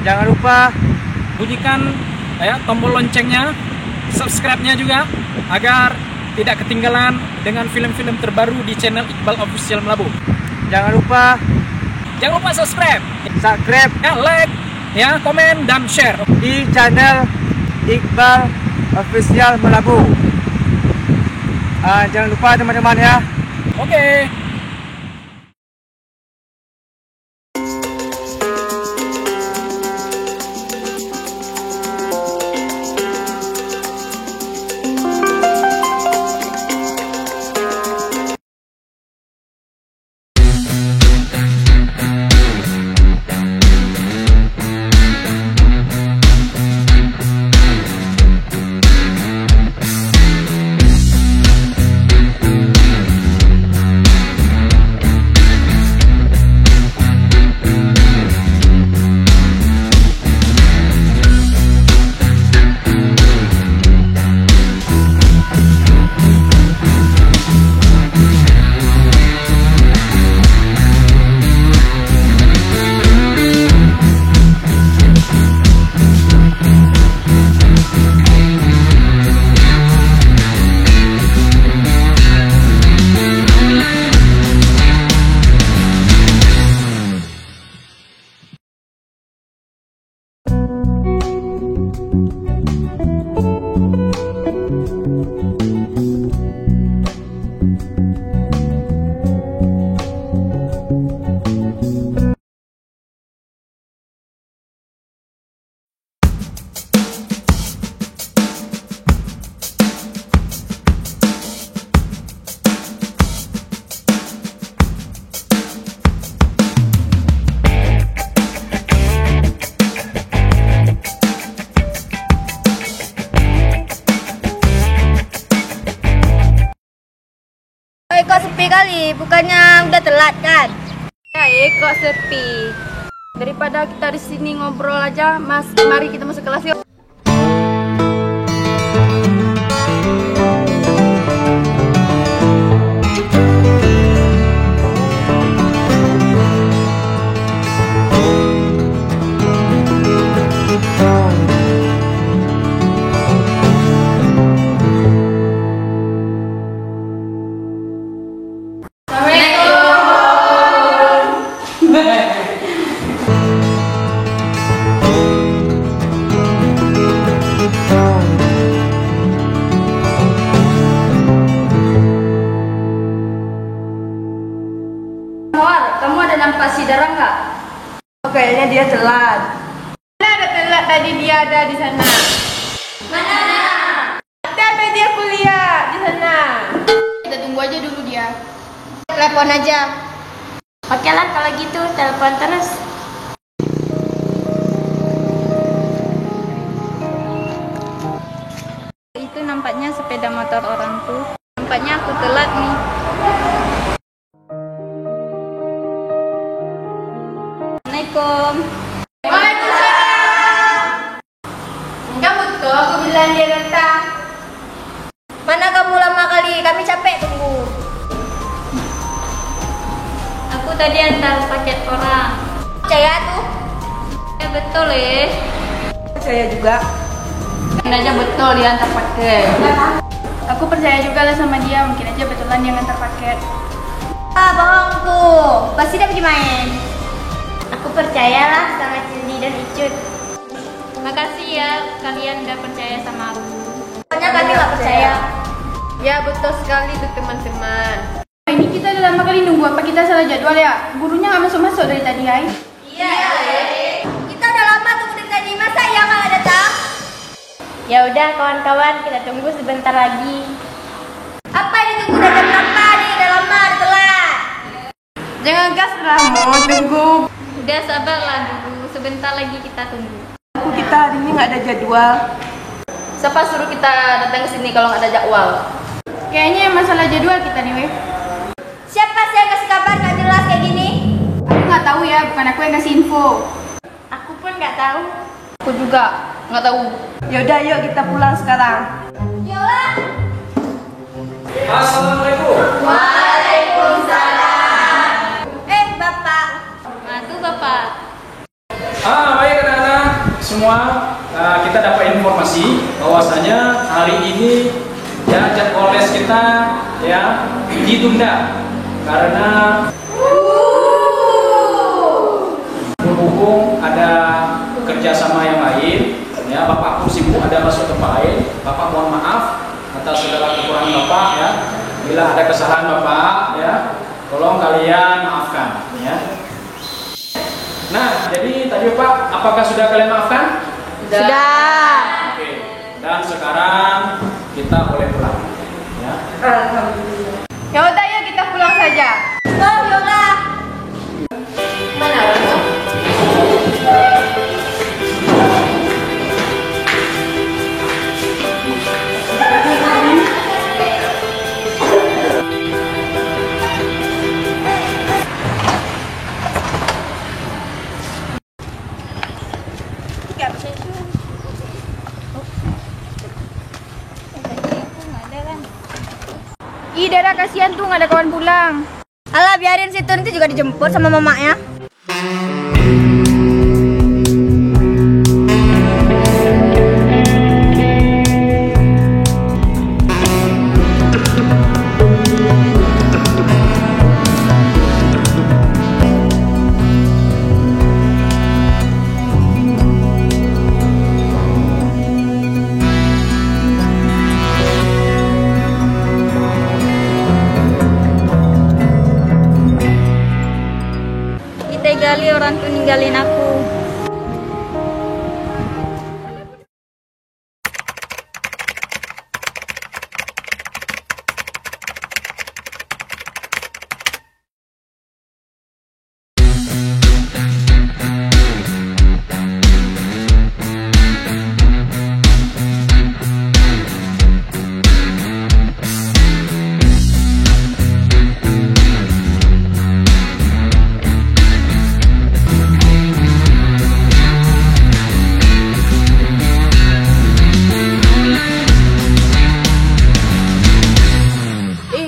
Jangan lupa bunyikan tombol loncengnya, subscribe-nya juga agar tidak ketinggalan dengan film-film terbaru di channel Iqbal Official Melabu. Jangan lupa subscribe, like, komen dan share di channel Iqbal Official Melabu. Jangan lupa teman-teman ya. Oke. Kok sepi kali, bukannya udah telat kan? Ya, kok sepi. Daripada kita di sini ngobrol aja, mari kita masuk kelas yuk. Kamu ada nampak si Dara nggak? Oh, kayaknya dia telat. Mana ada telat tadi dia ada di sana. Mana? Tapi dia kuliah di sana. Kita tunggu aja dulu dia. Telepon aja. Oke lah kalau gitu, telepon terus. Itu nampaknya sepeda motor orang tuh. Nampaknya aku telat nih. Assalamualaikum. Waalaikumsalam. Kamu tuh aku bilang dia datang. Mana kamu lama kali? Kami capek tunggu. Aku tadi antar paket orang. Percaya tuh? Ya betul ya. Percaya juga. Mungkin aja betul dia antar paket. Aku percaya juga lah sama dia. Mungkin aja betulan dia ngantar paket. Bohong tuh. Pasti dia pergi main. Aku percayalah sama Cindy dan Icut. Makasih ya kalian udah percaya sama aku. Pokoknya kami nggak percaya. Ya betul sekali tuh teman-teman. Ini kita udah lama kali nunggu, apa kita salah jadwal ya? Gurunya nggak masuk-masuk dari tadi, Hai? Iya. Kita udah lama tunggu dari tadi. Masa ya nggak datang? Ya udah kawan-kawan, kita tunggu sebentar lagi. Apa ini tunggu udah jam berapa nih? Udah lama, udah telat. Jangan gas lah, mau tunggu. Udah sabarlah dulu, sebentar lagi kita tunggu. Kita hari ini nggak ada jadwal. Siapa suruh kita datang ke sini kalau nggak ada jadwal? Kayaknya masalah jadwal kita nih, weh. Siapa sih yang kasih kabar nggak jelas kayak gini? Aku nggak tahu ya, bukan aku yang kasih info. Aku pun nggak tahu. Aku juga nggak tahu. Yaudah, yuk kita pulang sekarang. Yolah. Assalamualaikum. Waalaikumsalam. Bapak. Nah, tuh Bapak. Baik anak-anak. semua kita dapat informasi bahwasanya hari ini ya jadwal les kita ya ditunda karena berhubung ada kerjasama yang lain. Ya, Bapak pun sibuk ada masuk tempat lain. Bapak mohon maaf atas segala kekurangan Bapak ya. Bila ada kesalahan Bapak ya, tolong kalian maafkan ya. Nah, jadi tadi Pak, apakah sudah kalian maafkan? Sudah. Oke. Dan sekarang kita boleh pulang ya. Alhamdulillah. Ya udah, yuk kita pulang saja. Oh, Yoga. Mana orangnya? Ih, Dara, kasihan tuh nggak ada kawan pulang. Alah, biarin situ, nanti juga dijemput sama mamanya. Kali orang tuh ninggalin aku.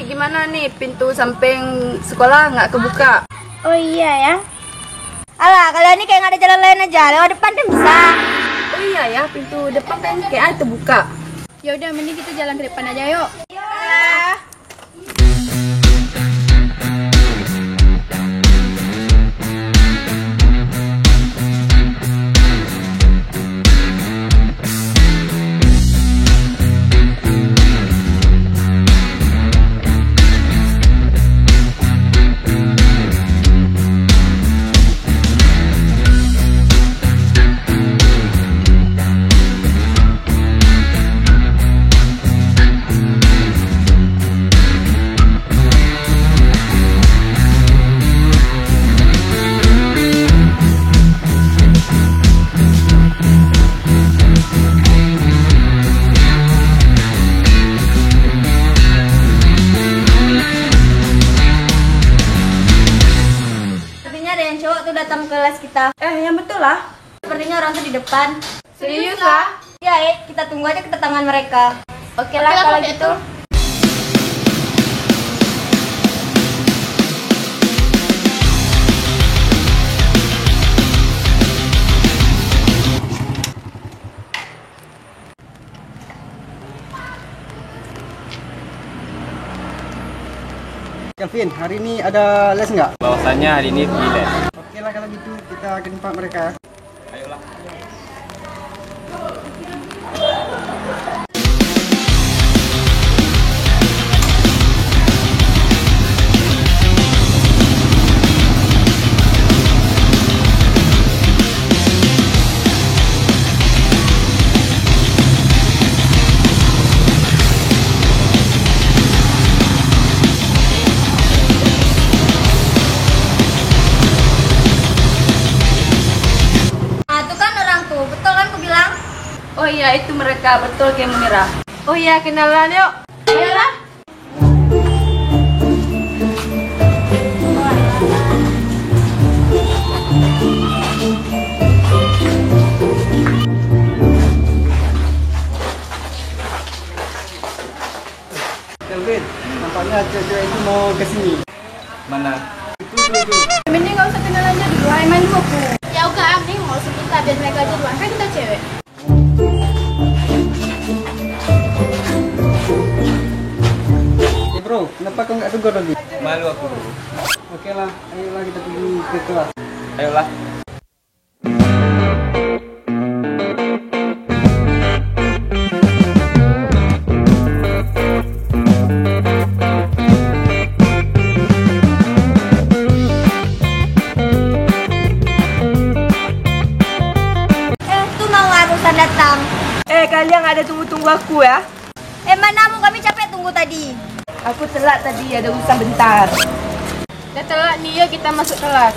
Gimana nih, pintu samping sekolah nggak kebuka? Oh iya ya. Alah, kalian ini kayak nggak ada jalan lain aja. Lewat depan kan bisa. Oh iya ya, pintu depan kan kayak terbuka. Ya udah, mending kita jalan ke depan aja yuk. Ya. Datang ke les kita. Yang betul lah. Sepertinya orang tuh di depan. Serius lah. Ya, kita tunggu aja kedatangan mereka. Oke lah kalau gitu. Kelvin, hari ini ada les nggak? Bahwasanya hari ini di les. Oke lah kalau gitu, kita ke tempat mereka. Ayolah. Oh iya, itu mereka, betul kayak Munira. Oh iya, kenalan yuk. Ayolah. Kelvin, nampaknya cewek itu mau ke sini. Mana? Mending nggak usah kenalan aja dulu, main dulu aku. Ya tahu kan, nih mau kita biar mereka aja duluan, kan kita cewek. Bro, kenapa kau nggak tegur lagi? Malu aku. Oke lah, ayolah kita pergi ke kelas. Ayolah. Tuh mau urusan datang. Kalian ada tunggu-tunggu aku ya? Mana mu, kami capek tunggu tadi. Aku telat tadi, ada urusan bentar. Udah telat nih, yuk kita masuk kelas.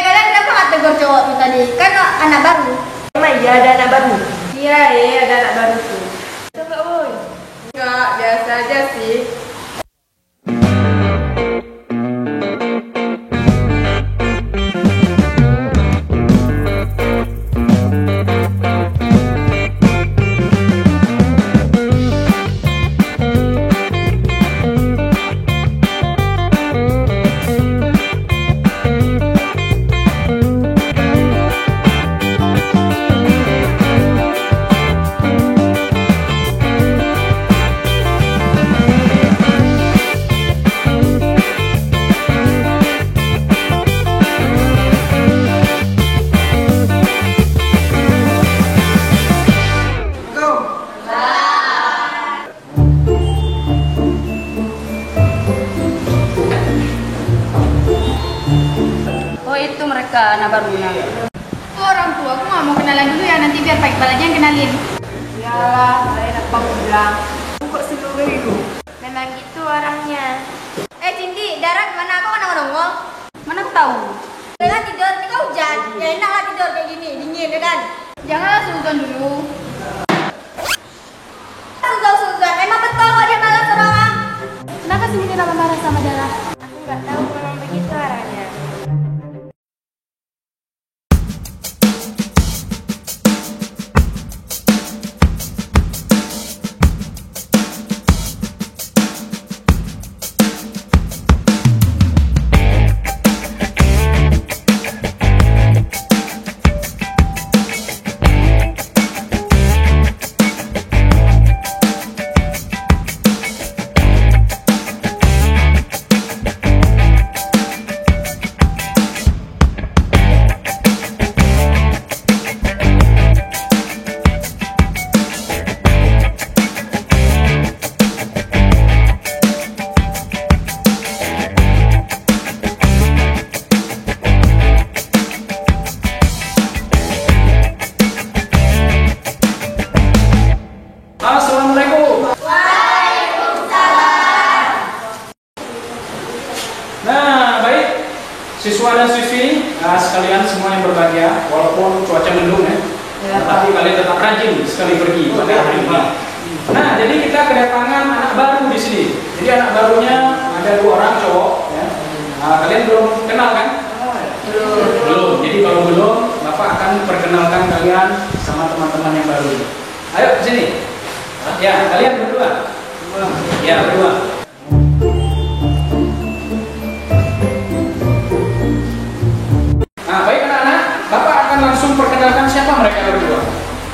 Kalian kenapa nggak tegur cowok tuh tadi? Kan anak baru. Emang iya ada anak baru? Iya, ada anak baru tuh. Coba, Boy. Enggak, biasa aja sih. Oh, itu mereka anak barunya. Oh, orang tua, aku nggak mau kenalan dulu ya, nanti biar Pak Iqbal aja yang kenalin. Yalah, lain apa aku bilang. Aku kok seluruh itu. Memang gitu orangnya. Cindy, Dara gimana? Kok nongol-nongol? Mana aku tahu? Dengan tidur, ini kan hujan. Ya enak lah tidur kayak gini, dingin ya kan? Janganlah suzon dulu. Suzon, emang betul kok dia malas sama orang? Kenapa sih ini nama marah sama Dara? Aku nggak tahu, memang begitu orangnya. Assalamualaikum. Nah, baik siswa dan siswi sekalian semua yang berbahagia, walaupun cuaca mendung ya, tapi kalian tetap rajin sekali pergi pada hari ini. Nah, jadi kita kedatangan anak baru di sini. Jadi anak barunya ada 2 orang cowok ya. Kalian belum kenal kan? Belum. Jadi kalau belum, Bapak akan perkenalkan kalian sama teman-teman yang baru. Ayo ke sini. Ya, kalian berdua. Ya, berdua. Nah, baik anak-anak, Bapak akan langsung perkenalkan siapa mereka berdua.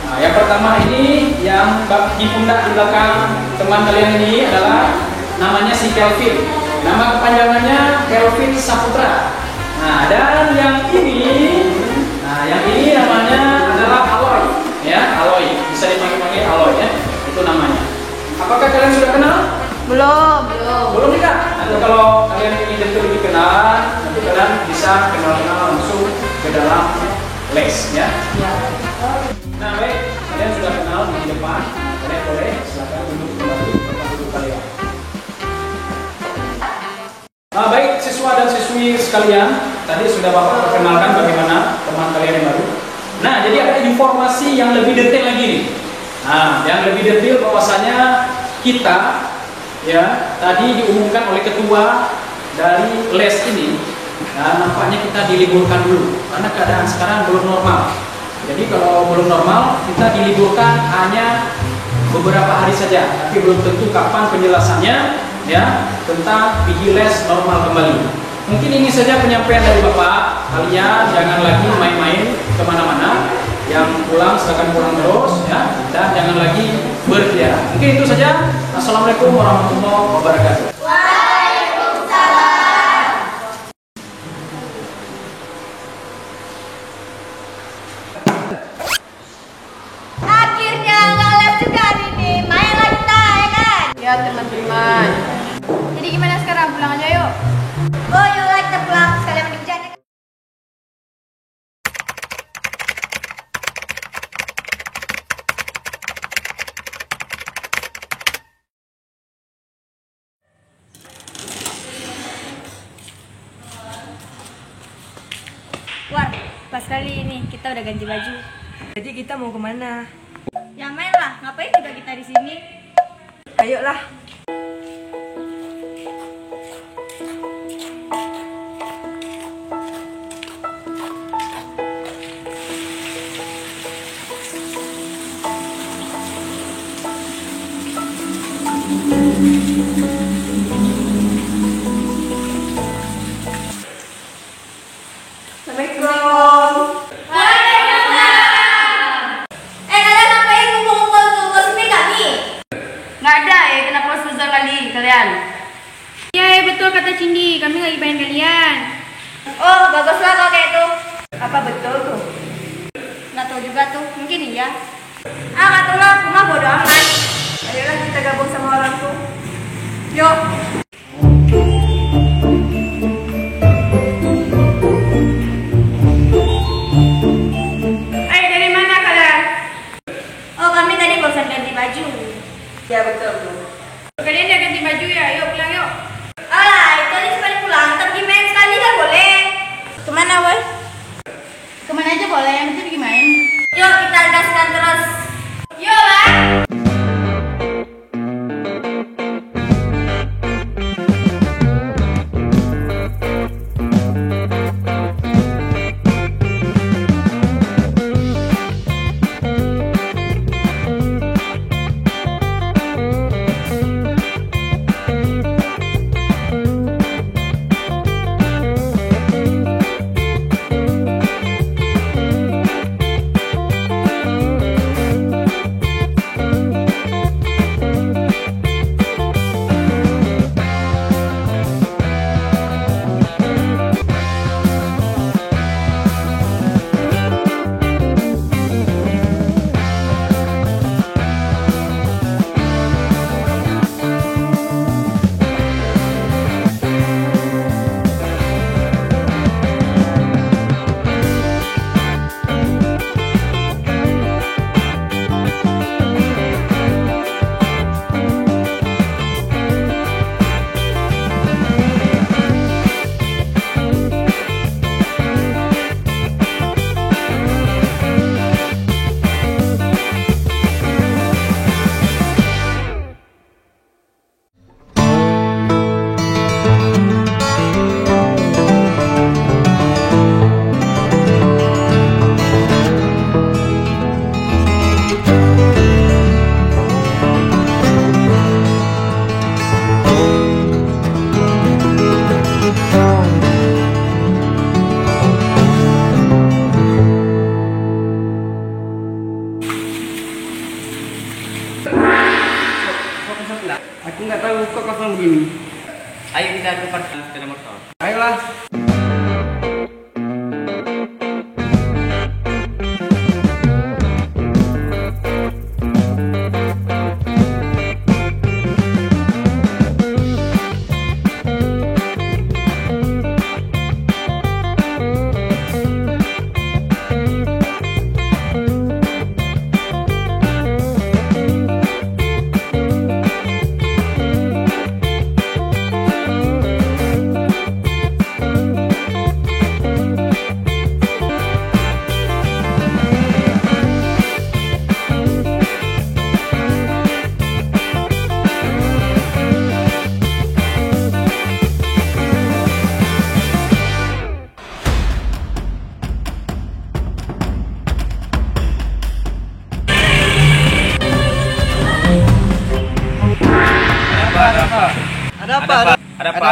Nah, yang pertama ini yang di pundak di belakang teman kalian ini adalah namanya si Kelvin. Nama kepanjangannya Kelvin Saputra. Nah, dan yang ini namanya adalah Aloy. Ya, Aloy. Bisa dipanggil Aloy ya. Itu namanya. Apakah kalian sudah kenal? Belum. Belum nih Kak? Nanti kalau kalian ingin itu lebih kenalan, nanti kalian bisa kenal-kenal langsung ke dalam les ya. Nah baik, kalian sudah kenal di depan, kalian boleh silakan duduk kembali ke tempat duduk kalian. Nah baik, siswa dan siswi sekalian, tadi sudah Bapak perkenalkan bagaimana teman kalian yang baru. Nah jadi ada informasi yang lebih detail lagi nih. Nah yang lebih detail bahwasanya kita ya tadi diumumkan oleh ketua dari les ini. Nah, nampaknya kita diliburkan dulu karena keadaan sekarang belum normal. Jadi kalau belum normal kita diliburkan hanya beberapa hari saja, tapi belum tentu kapan penjelasannya ya tentang pergi les normal kembali. Mungkin ini saja penyampaian dari Bapak. Kalian jangan lagi main-main kemana-mana. Yang pulang silakan pulang terus ya, dan jangan lagi berkeliaran. Mungkin itu saja. Assalamualaikum warahmatullahi wabarakatuh. Akhirnya nggak les juga hari ini. Main lagi kita ya kan? Ya teman-teman. Jadi gimana sekarang? Pulang aja yuk. Oh yuk kita pulang sekalian mandi hujan. Wah, pas kali ini kita udah ganti baju. Jadi kita mau kemana? Ya main lah. Ngapain juga kita di sini? Ayolah. Assalamualaikum. Kalian ngapain ngumpul-ngumpul ke sini kami? Nggak ada ya, kenapa susah kali kalian? Ya betul kata Cindy, kami lagi pengen kalian. Oh baguslah kalau kayak itu. Apa betul tuh? Nggak tahu juga tuh. Mungkin iya. Nggak tahu lah. Cuma bodo amat. Ayolah kita gabung sama orang tuh. Yuk. Dari mana kalian? Oh kami tadi bosan ganti baju. Ya betul tuh. Kalian udah ganti baju ya? Yuk pulang yuk. Alah itu aja sekali pulang. Tapi main sekali kan boleh. Kemana boy? Kemana aja boleh, yang penting pergi main. Yuk kita gaskan terus. Yuk lah.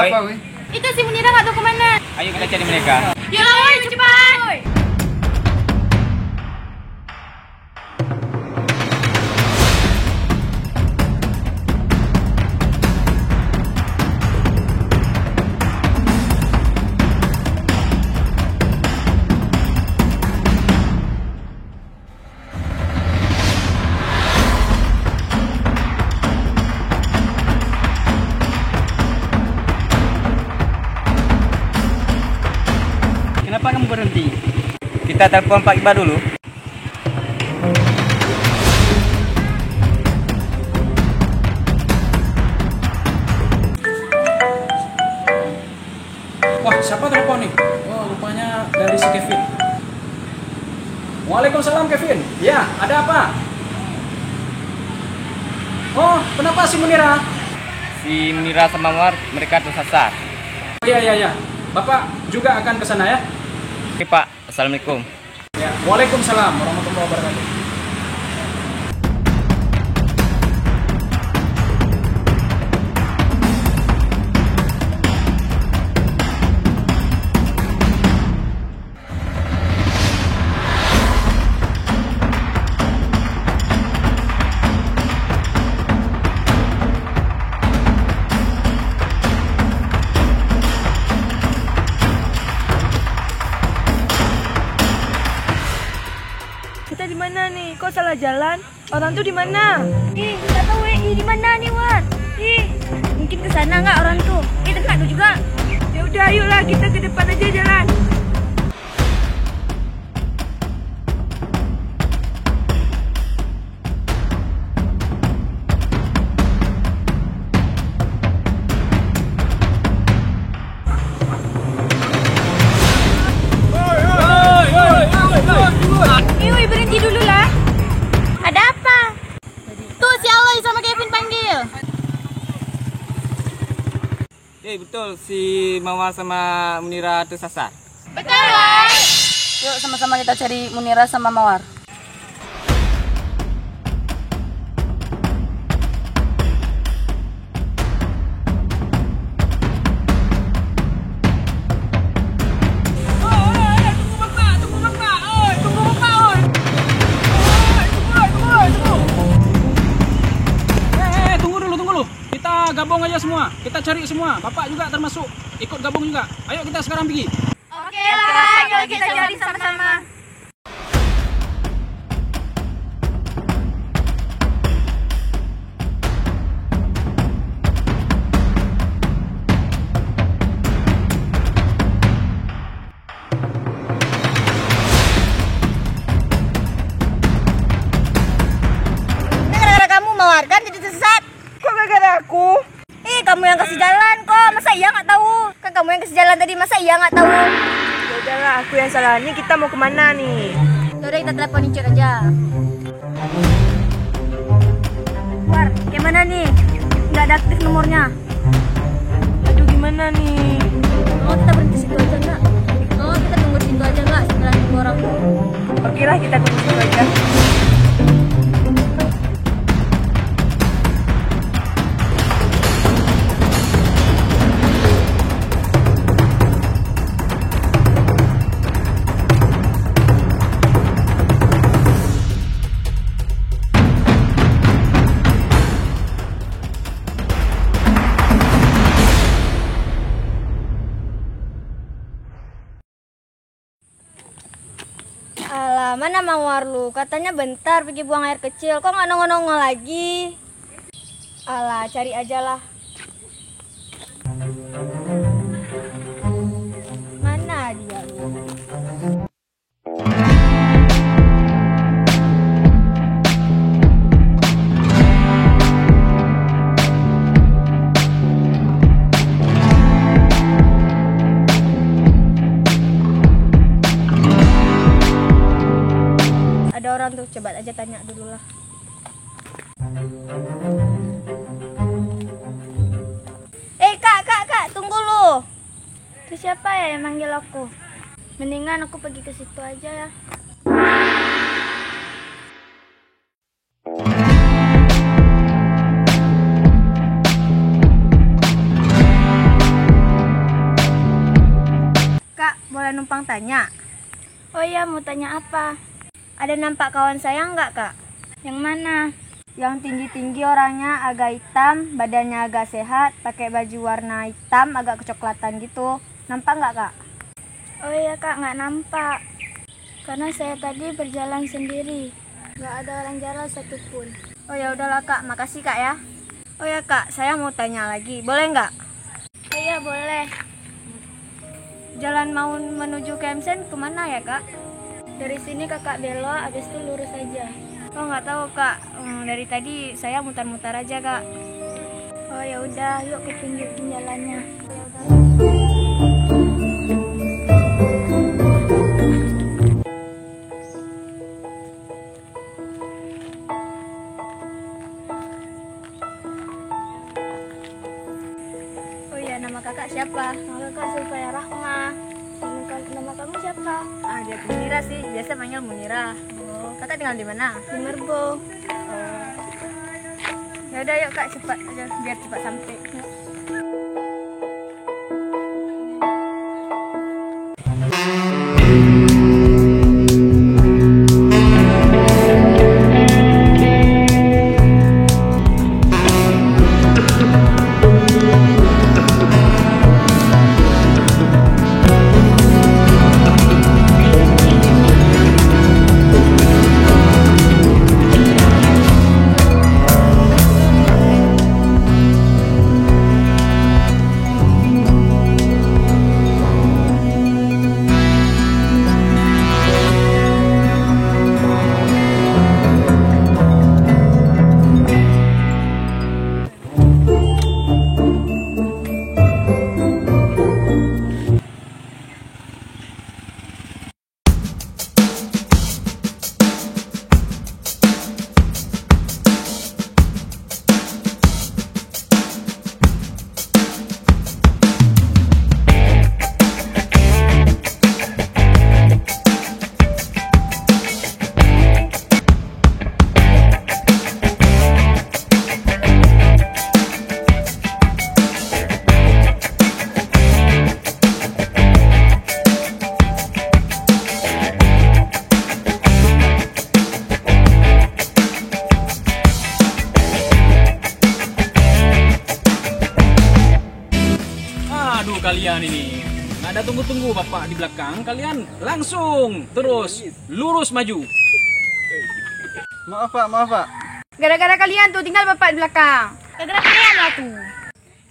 Siapa, weh? Itu si Munira nggak tahu kemana. Ayo kita cari mereka. Yuk woi, cepat. Kenapa kamu berhenti? Kita telepon Pak Iqbal dulu. Wah, siapa telepon nih? Oh, rupanya dari si Kevin. Waalaikumsalam Kevin. Ya, ada apa? Oh, kenapa si Munira? Si Munira sama Mawar mereka tersasar. Iya. Bapak juga akan ke sana ya? Oke Pak, Assalamualaikum. Ya. Waalaikumsalam warahmatullahi wabarakatuh. Kita di mana nih? Kok salah jalan? Orang tuh di mana? Ih, nggak tahu di mana nih, Wan? Ih, mungkin ke sana nggak orang tuh? Dekat tuh juga. Ya udah, ayolah kita ke depan aja jalan. Yuk, berhenti dulu lah. Ada apa? Tuh si Aloy sama Kevin panggil. Betul, si Mawar sama Munira tersasar. Betul kan? Yuk sama-sama kita cari Munira sama Mawar. Tunggu dulu. Kita gabung aja semua. Kita cari semua. Bapak juga termasuk ikut gabung juga. Ayo kita sekarang pergi. Oke lah, yuk kita cari sama-sama. Ini gara-gara kamu Mawar kan jadi tersesat. Kok gara-gara aku? Kamu yang kasih jalan kok, masa iya nggak tahu? Kan kamu yang kasih jalan tadi, masa iya nggak tahu? Ya udahlah, aku yang salah. Ini kita mau kemana nih? Yaudah kita teleponin Cik aja. War, gimana nih? Nggak ada aktif nomornya. Aduh gimana nih? Oh kita berhenti situ aja nggak? Oh kita tunggu situ aja nggak? Setelah nunggu orang. Oke lah, kita tunggu situ aja. Alah, mana Mawar lu? Katanya bentar pergi buang air kecil. Kok nggak nongol-nongol lagi? Alah, cari aja lah. Mana dia lu? Ada orang tuh, coba aja tanya dulu lah. Kak, tunggu lu. Itu siapa ya yang manggil aku? Mendingan aku pergi ke situ aja ya. boleh numpang tanya? Oh iya, mau tanya apa? Ada nampak kawan saya nggak, Kak? Yang mana? Yang tinggi-tinggi orangnya, agak hitam, badannya agak sehat, pakai baju warna hitam, agak kecoklatan gitu. Nampak nggak, Kak? Oh iya Kak, nggak nampak. Karena saya tadi berjalan sendiri. Nggak ada orang jalan satupun. Oh ya udahlah, Kak, makasih, Kak ya. Oh ya, Kak, saya mau tanya lagi, boleh nggak? Oh iya, boleh. Jalan mau menuju ke Emsen kemana ya, Kak? Dari sini kakak belok, habis itu lurus aja. Oh nggak tahu, Kak. Dari tadi saya mutar-mutar aja, Kak. Oh ya udah, yuk ke tunjukin jalannya. Oh ya, nama kakak siapa? Nama kakak Sulfaya Rahma. Nama kamu siapa? Ah, dia Munira sih. Biasa panggil Munira. Oh, kakak tinggal di mana? Di Merbo. Ya udah, yuk Kak, cepat aja biar cepat sampai. Aduh, kalian ini nggak ada tunggu-tunggu bapak di belakang, kalian langsung terus lurus maju. Maaf Pak, maaf Pak. Gara-gara kalian tuh tinggal bapak di belakang. Gara-gara kalian lah tuh.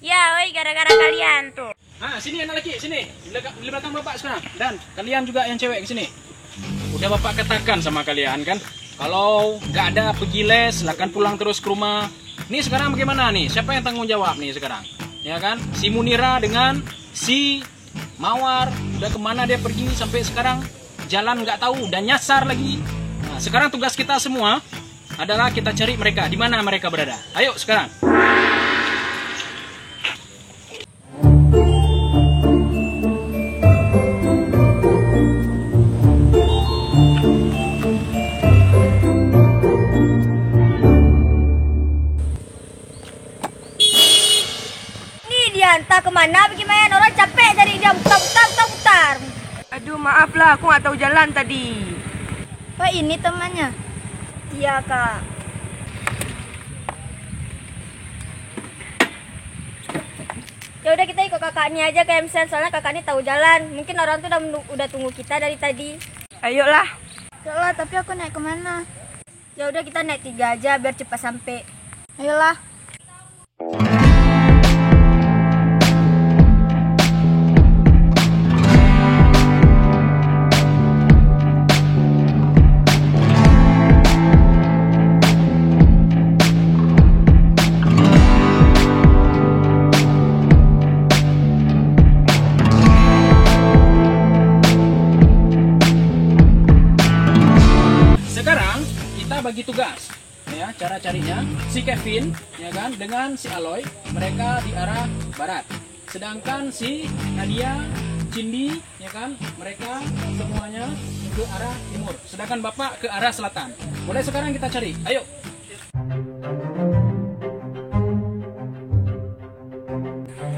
Ya, woi, gara-gara kalian tuh. Ah, sini anak laki, sini di belakang bapak sekarang. Dan kalian juga yang cewek ke sini. Udah bapak katakan sama kalian kan, kalau nggak ada pergi les, silakan pulang terus ke rumah. Nih sekarang bagaimana nih? Siapa yang tanggung jawab nih sekarang? Ya kan? Si Munira dengan si Mawar udah kemana dia pergi sampai sekarang? Jalan nggak tahu, dan nyasar lagi. Nah, sekarang tugas kita semua adalah kita cari mereka, di mana mereka berada. Ayo sekarang. Entah kemana, bagaimana orang capek cari dia putar. Aduh, maaf lah, aku nggak tahu jalan tadi. Oh, ini temannya? Iya, Kak. Ya udah, kita ikut kakak ini aja ke Emsen, soalnya kakak ini tahu jalan. Mungkin orang tuh udah tunggu kita dari tadi. Ayolah. Yalah, tapi aku naik kemana? Ya udah, kita naik 3 aja biar cepat sampai. Ayolah. Bagi tugas ya, cara carinya si Kevin ya kan dengan si Aloy, mereka di arah barat, sedangkan si Nadia, Cindy ya kan, mereka semuanya ke arah timur, sedangkan bapak ke arah selatan. Mulai sekarang kita cari, ayo.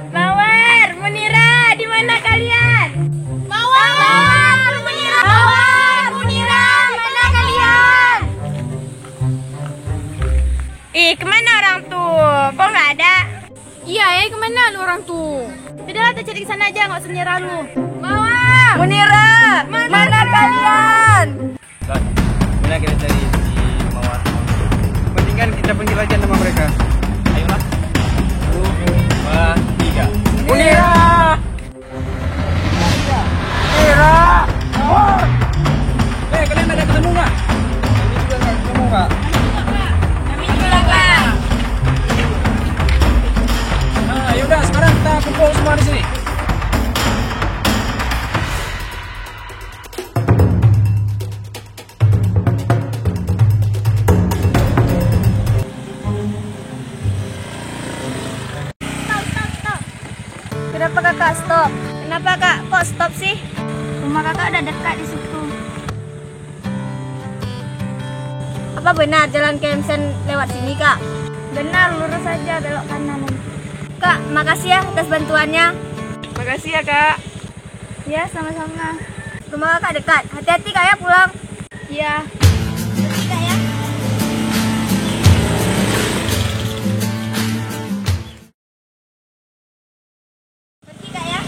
Mawar, Munira, di mana kalian? Mawar! Iya, kemana lu orang tuh? Udahlah, kita cari ke sana aja, nggak usah nyerah lu. Munira, mana kalian? Kan, mana kita cari si Mawar? Mendingan kita panggil aja nama mereka. Ayolah. 1, 2, 3. Munira! Munira! Kalian ada ketemu nggak? Kami juga nggak ketemu nggak? Kami juga Kak. Nah, yaudah sekarang kita kumpul semua di sini. Kenapa kakak stop? Kenapa kak kok stop sih? Rumah kakak udah dekat di situ. Apa benar jalan ke Emsen lewat sini kak? Benar, lurus saja belok kanan. Kak, makasih ya atas bantuannya. Makasih ya kak. Ya, sama-sama. Rumah kakak dekat. Hati-hati kak ya pulang. Iya. Hati kak ya. Pergi kak ya.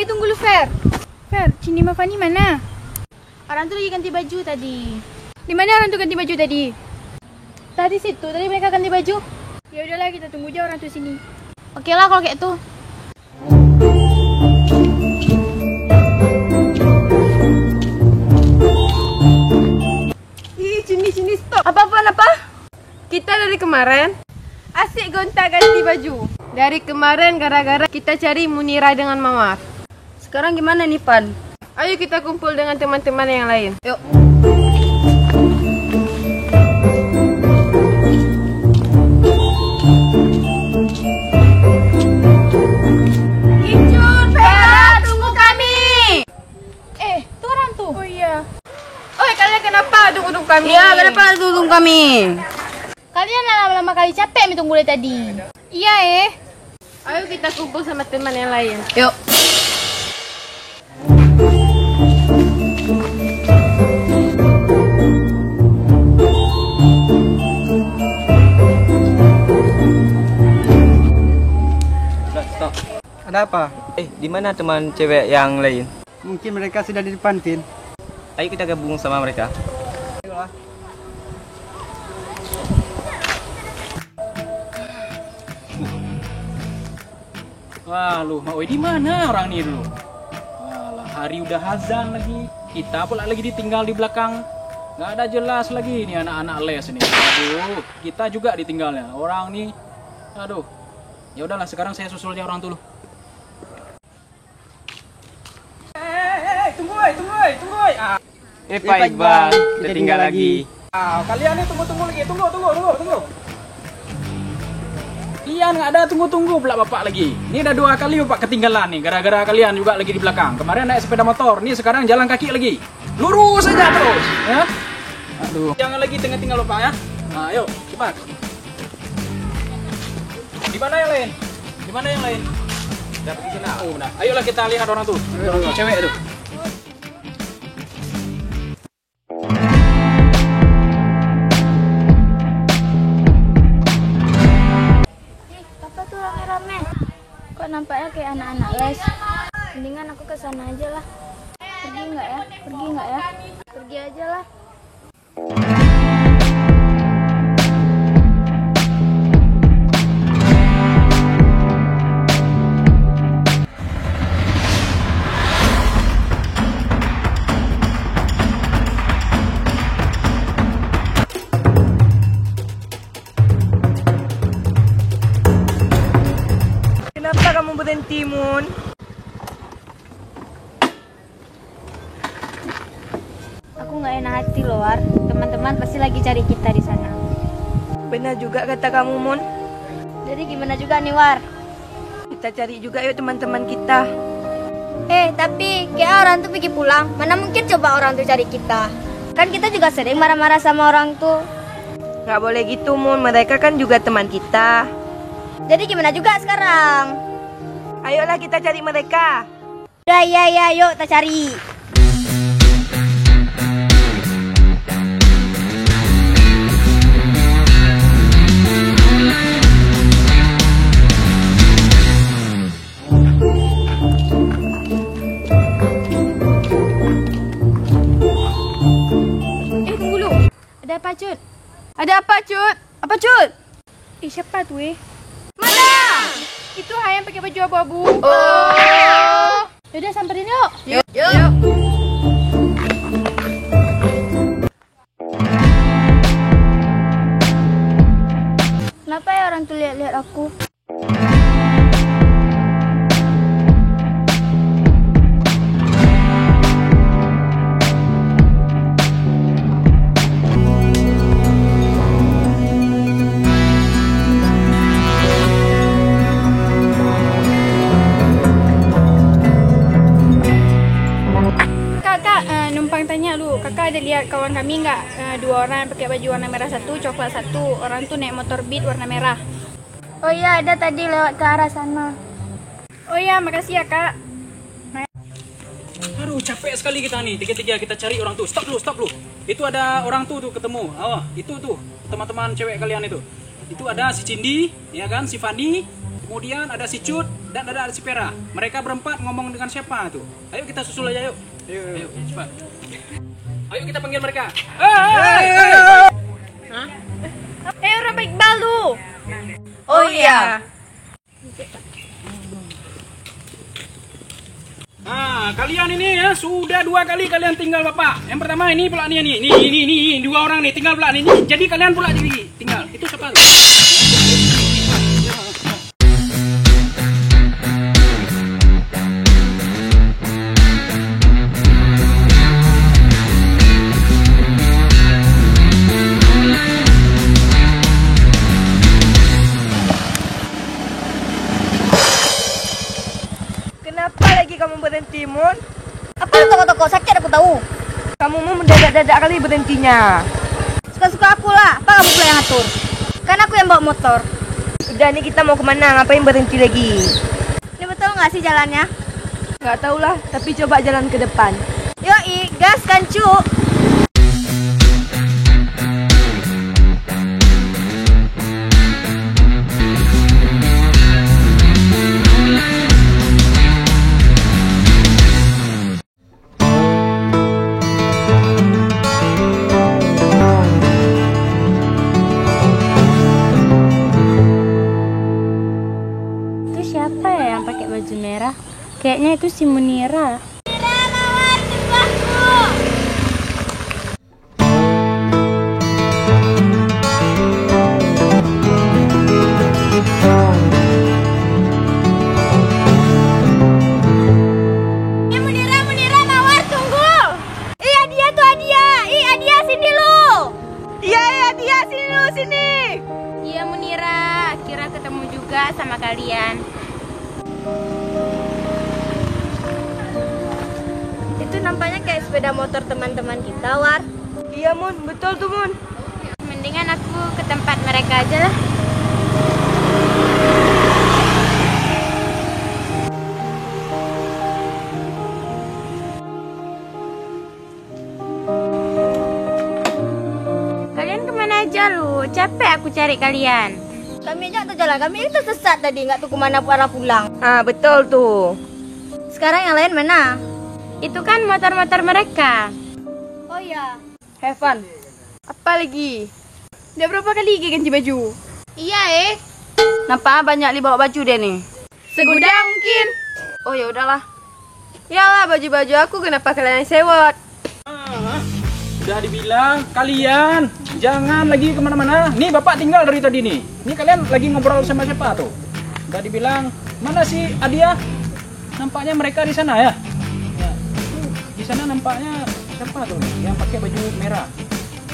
Tunggu lu, Fer. Fer, Cindy sama Fanny mana? Orang tuh lagi ganti baju tadi. Di mana orang tuh ganti baju tadi? Tadi situ, tadi mereka ganti baju. Ya udahlah, kita tunggu aja orang tuh sini. Oke lah kalau kayak tuh. Ih, Cindy, stop. Apa? Kita dari kemarin asik gonta-ganti baju. Dari kemarin gara-gara kita cari Munira dengan Mawar. Sekarang gimana nih, Pan? Ayo kita kumpul dengan teman-teman yang lain. Yuk. Injun, Vera, tunggu kami. Tuh orang tuh. Oh iya. Oi, kalian kenapa tunggu kami? Iya, kenapa tolong kami? Kalian lama-lama kali capek mi tunggu dari tadi. Iya, Ayo kita kumpul sama teman yang lain. Yuk. Stop. Ada apa? Di mana teman cewek yang lain? Mungkin mereka sudah di depan, Tin. Ayo kita gabung sama mereka. Wah, lu mau di mana orang ini dulu? Walah, hari udah azan lagi. Kita pula lagi ditinggal di belakang. Nggak ada jelas lagi ini anak-anak les ini. Aduh, kita juga ditinggalnya. Orang nih, aduh. Ya udahlah, sekarang saya susul dia orang dulu. Tunggu. Pak Iqbal, kita tinggal lagi. Kalian nih tunggu lagi. Tunggu. Kalian nggak ada tunggu pula bapak lagi. Ini udah 2 kali bapak ketinggalan nih. Gara-gara kalian juga lagi di belakang. Kemarin naik sepeda motor. Nih sekarang jalan kaki lagi. Lurus aja terus. Ya? Aduh. Jangan lagi tinggal bapak ya. Nah, ayo cepat. Di mana yang lain? Udah pergi sana. Oh, nah. Ayolah kita lihat orang tuh. Orang tuh cewek tuh. Apa tuh rame-rame? Kok nampaknya kayak anak-anak les? Mendingan aku ke sana aja lah. Pergi nggak ya? Pergi aja lah. Kenapa kamu berhenti, Mun? Aku nggak enak hati loh, War. Teman-teman pasti lagi cari kita di sana. Benar juga kata kamu, Mun. Jadi gimana juga nih, War? Kita cari juga yuk teman-teman kita. Tapi kayak orang tuh pergi pulang. Mana mungkin coba orang tuh cari kita. Kan kita juga sering marah-marah sama orang tuh. Nggak boleh gitu, Mun. Mereka kan juga teman kita. Jadi gimana juga sekarang? Ayolah kita cari mereka. Udah, ya, yuk kita cari. Tunggu dulu. Ada apa, Cut? Ada apa, Cut? Apa, Cut? Siapa tuh, Mana? Itu yang pakai baju abu-abu. Oh. Yaudah, samperin yuk. Yuk. Kenapa ya orang tuh lihat-lihat aku? Numpang tanya lu, kakak ada lihat kawan kami nggak? Dua orang pakai baju warna merah satu, coklat satu. Orang tuh naik motor Beat warna merah. Oh iya, ada tadi lewat ke arah sana. Oh iya, makasih ya kak. Aduh, capek sekali kita nih. Tiga-tiga kita cari orang tuh. Stop lu. Itu ada orang tuh ketemu. Oh, itu tuh teman-teman cewek kalian itu. Itu ada si Cindy, ya kan, si Fanny, kemudian ada si Cut dan ada si Pera. Mereka berempat ngomong dengan siapa tuh? Ayo kita susul aja yuk. Ayo, cepat. Ayo kita panggil mereka. Orang baik balu. Oh iya. Nah, kalian ini ya sudah 2 kali kalian tinggal bapak. Yang pertama ini pula nih. Ini 2 orang nih tinggal pula nih. Jadi kalian pula jadi tinggal. Itu siapa tuh? Kenapa lagi kamu berhenti, Mun? Apa lu toko-toko? Sakit aku tahu. Kamu mau mendadak-dadak kali berhentinya. Suka-suka aku lah. Apa kamu pula yang atur? Kan aku yang bawa motor. Udah nih kita mau kemana? Ngapain berhenti lagi? Ini betul nggak sih jalannya? Nggak tahu lah, tapi coba jalan ke depan. Yoi, gas kan cuk. Siapa ya yang pakai baju merah? Kayaknya itu si Munira. Munira, Mawar, tunggu. Iya dia tuh Adia. Adia sini lu. Iya, dia sini. Iya Munira, kira ketemu juga sama kalian. Itu nampaknya kayak sepeda motor teman-teman kita, War. Iya, Mun, betul tuh, Mun. Mendingan aku ke tempat mereka aja lah. Kalian kemana aja lu? Capek aku cari kalian. Kami aja jalan, kami itu sesat tadi, nggak tahu kemana arah pulang. Ah, betul tuh. Sekarang yang lain mana? Itu kan motor-motor mereka. Oh iya. Heaven. Apa lagi? Udah berapa kali ganti baju? Iya Nampak banyak li bawa baju dia nih. Segudang mungkin. Oh ya udahlah. Yalah baju-baju aku kenapa kalian yang sewot? Udah dibilang kalian jangan lagi kemana-mana. Nih bapak tinggal dari tadi nih. Nih kalian lagi ngobrol sama siapa tuh? Udah dibilang mana sih Adia? Nampaknya mereka di sana ya. Di sana nampaknya siapa tuh yang pakai baju merah?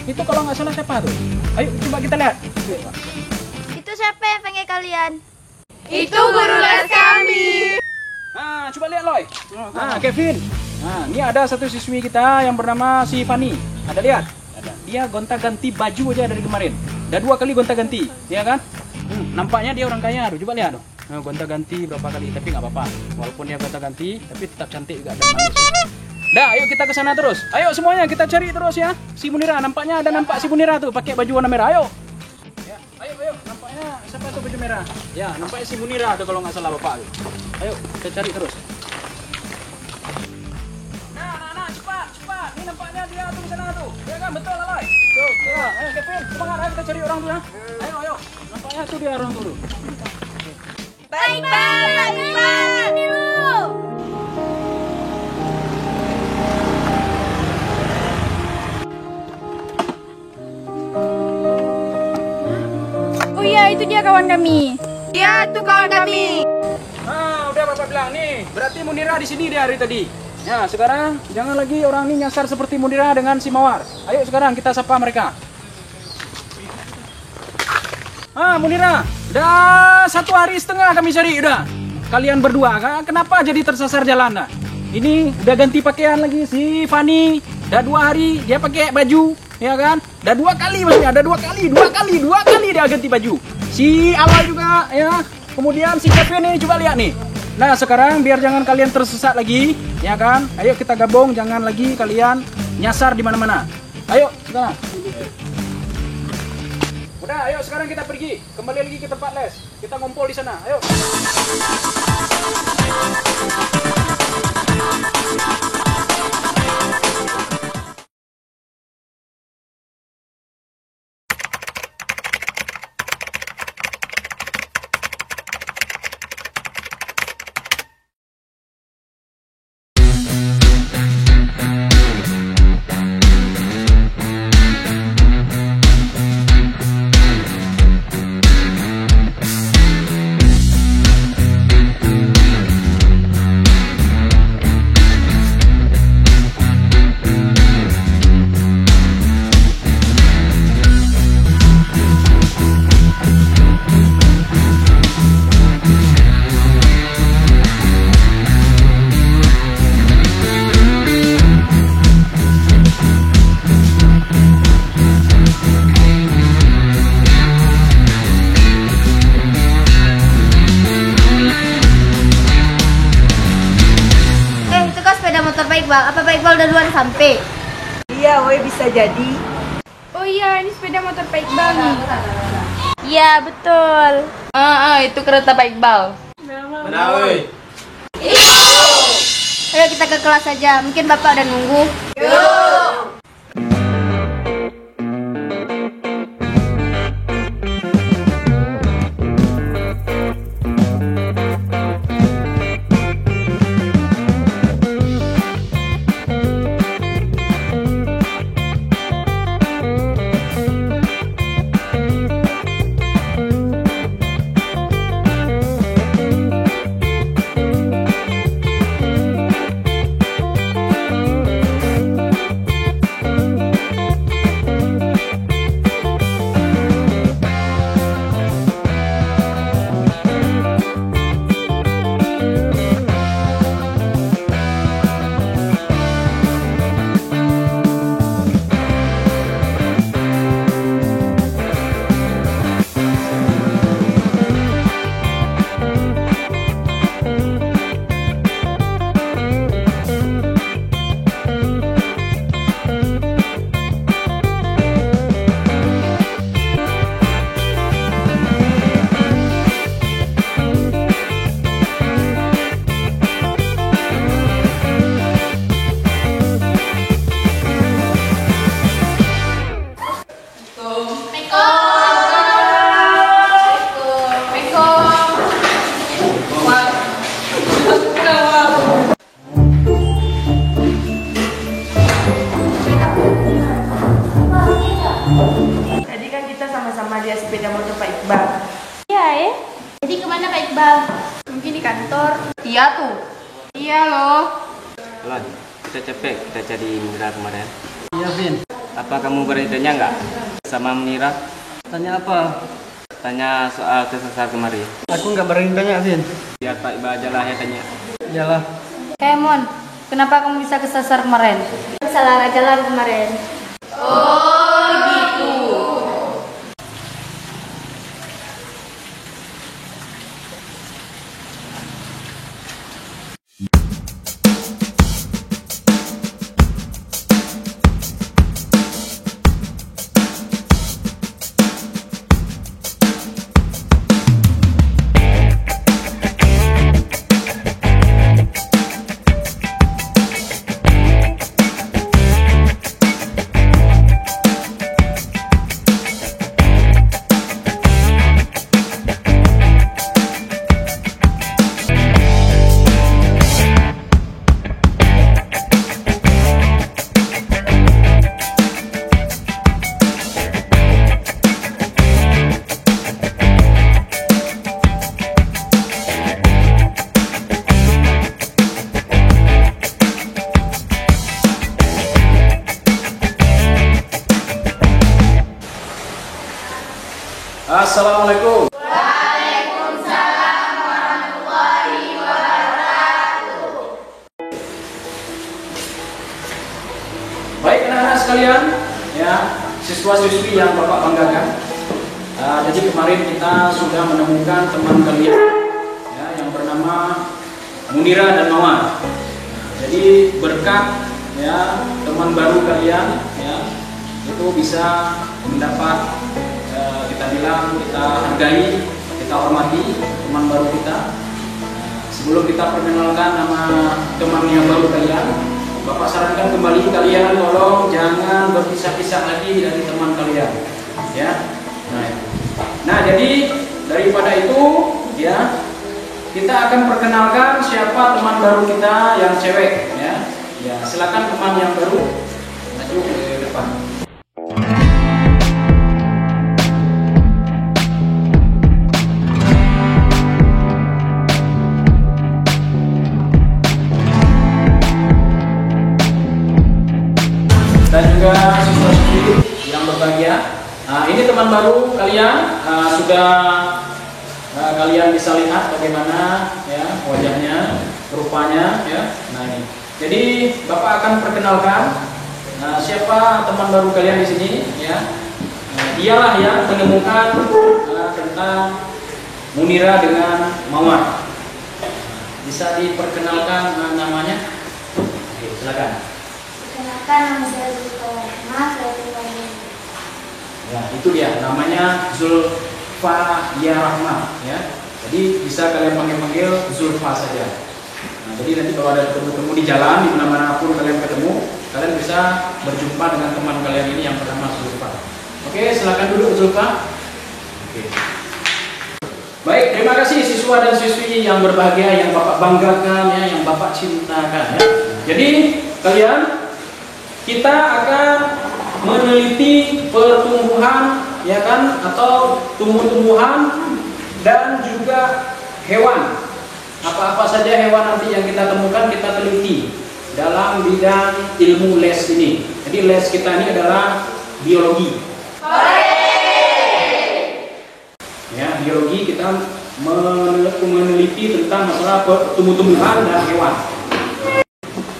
Itu kalau nggak salah siapa tuh? Ayo coba kita lihat. Itu siapa yang panggil kalian? Itu guru les kami. Nah, coba lihat Loy. Nah, Kevin. Nah, ini ada satu siswi kita yang bernama si Fani. Ada lihat? Ada. Dia gonta-ganti baju aja dari kemarin. Udah 2 kali gonta-ganti, ya kan? Nampaknya dia orang kaya. Coba lihat dong. Nah, gonta-ganti berapa kali, tapi nggak apa-apa. Walaupun dia gonta-ganti, tapi tetap cantik juga dan manis. Dah, ayo kita ke sana terus. Ayo semuanya kita cari terus ya. Si Munira, nampaknya ada nampak si Munira tuh pakai baju warna merah. Ayo. Ya, ayo. Nampaknya siapa tuh baju merah? Ya, nampaknya si Munira tuh kalau nggak salah Bapak. Ayo, kita cari terus. Nah, cepat. Ini nampaknya dia tuh di sana tuh. Ya kan, betul lah, Loy. Tuh, ya. Ayo Kevin, semangat ayo kita cari orang tuh ya. Ayo. Nampaknya tuh dia orang tuh. Baik, Bang. Oh iya, itu dia kawan kami. Ya, itu kawan kami. Nah, udah Bapak bilang nih. Berarti Munira di sini dia hari tadi. Ya, sekarang jangan lagi orang ini nyasar seperti Munira dengan si Mawar. Ayo sekarang kita sapa mereka. Munira, udah 1,5 hari kami cari udah. Kalian berdua, kenapa jadi tersasar jalan? Nah, ini udah ganti pakaian lagi si Fani. Udah 2 hari dia pakai baju, ya kan? Udah 2 kali maksudnya, ada 2 kali dia ganti baju. Si Ala juga, ya. Kemudian si Kevin ini coba lihat nih. Nah, sekarang biar jangan kalian tersesat lagi, ya kan? Ayo kita gabung, jangan lagi kalian nyasar di mana-mana. Ayo, sekarang. Udah, ayo sekarang kita pergi. Kembali lagi ke tempat les. Kita ngumpul di sana. Ayo. Apa Pak Iqbal udah duluan sampai? Iya, woi bisa jadi. Oh iya, ini sepeda motor Pak Iqbal nih. Iya, betul. Itu kereta Pak Iqbal. Benar, woi. Ayo kita ke kelas saja. Mungkin Bapak udah nunggu. sepeda motor Pak Iqbal. Iya Jadi kemana Pak Iqbal? Mungkin di kantor. Iya tuh. Iya loh. Lan, kita capek kita cari Mira kemarin. Iya, Vin. Apa kamu berani tanya nggak sama Mira? Tanya apa? tanya soal kesasar kemarin. Aku nggak berani tanya, Vin. Biar Pak Iba aja lah yang tanya. Iyalah. Mon, kenapa kamu bisa kesasar kemarin? Salah jalan kemarin. Assalamualaikum. Baik anak-anak sekalian, ya siswa-siswi yang Bapak banggakan. Jadi kemarin kita sudah menemukan teman kalian, ya, yang bernama Munira dan Mawar. Jadi berkat ya teman baru kalian, ya itu bisa mendapat kita bilang kita hargai, kita hormati teman baru kita. Sebelum kita perkenalkan nama teman yang baru kalian, Bapak sarankan kembali kalian tolong jangan berpisah-pisah lagi dari teman kalian, ya. Nah, jadi daripada itu, ya kita akan perkenalkan siapa teman baru kita yang cewek, ya. Ya, silakan teman yang baru maju ke depan. Dan juga siswa-siswi yang berbahagia. Nah, ini teman baru kalian, sudah kalian bisa lihat bagaimana ya wajahnya, rupanya, ya. Nah ini. Jadi Bapak akan perkenalkan siapa teman baru kalian di sini, ya. Dialah yang menemukan tentang Munira dengan Mawar. Bisa diperkenalkan namanya? Oke, silakan. Kenalkan nama saya Zulfa, saya tinggal di. Ya, itu dia namanya Zulfa Yarahma, ya. Jadi bisa kalian panggil Zulfa saja. Nah, jadi nanti kalau ada ketemu di jalan di mana-mana pun kalian ketemu, kalian bisa berjumpa dengan teman kalian ini yang bernama Zulfa. Oke, silakan duduk Zulfa. Oke. Baik, terima kasih siswa dan siswi yang berbahagia, yang Bapak banggakan, ya, yang Bapak cintakan, ya. Jadi kalian, kita akan meneliti pertumbuhan, ya kan, atau tumbuh-tumbuhan dan juga hewan. Apa-apa saja hewan nanti yang kita temukan kita teliti dalam bidang ilmu les ini. Jadi les kita ini adalah biologi. Ya, biologi kita meneliti tentang masalah tumbuh-tumbuhan dan hewan.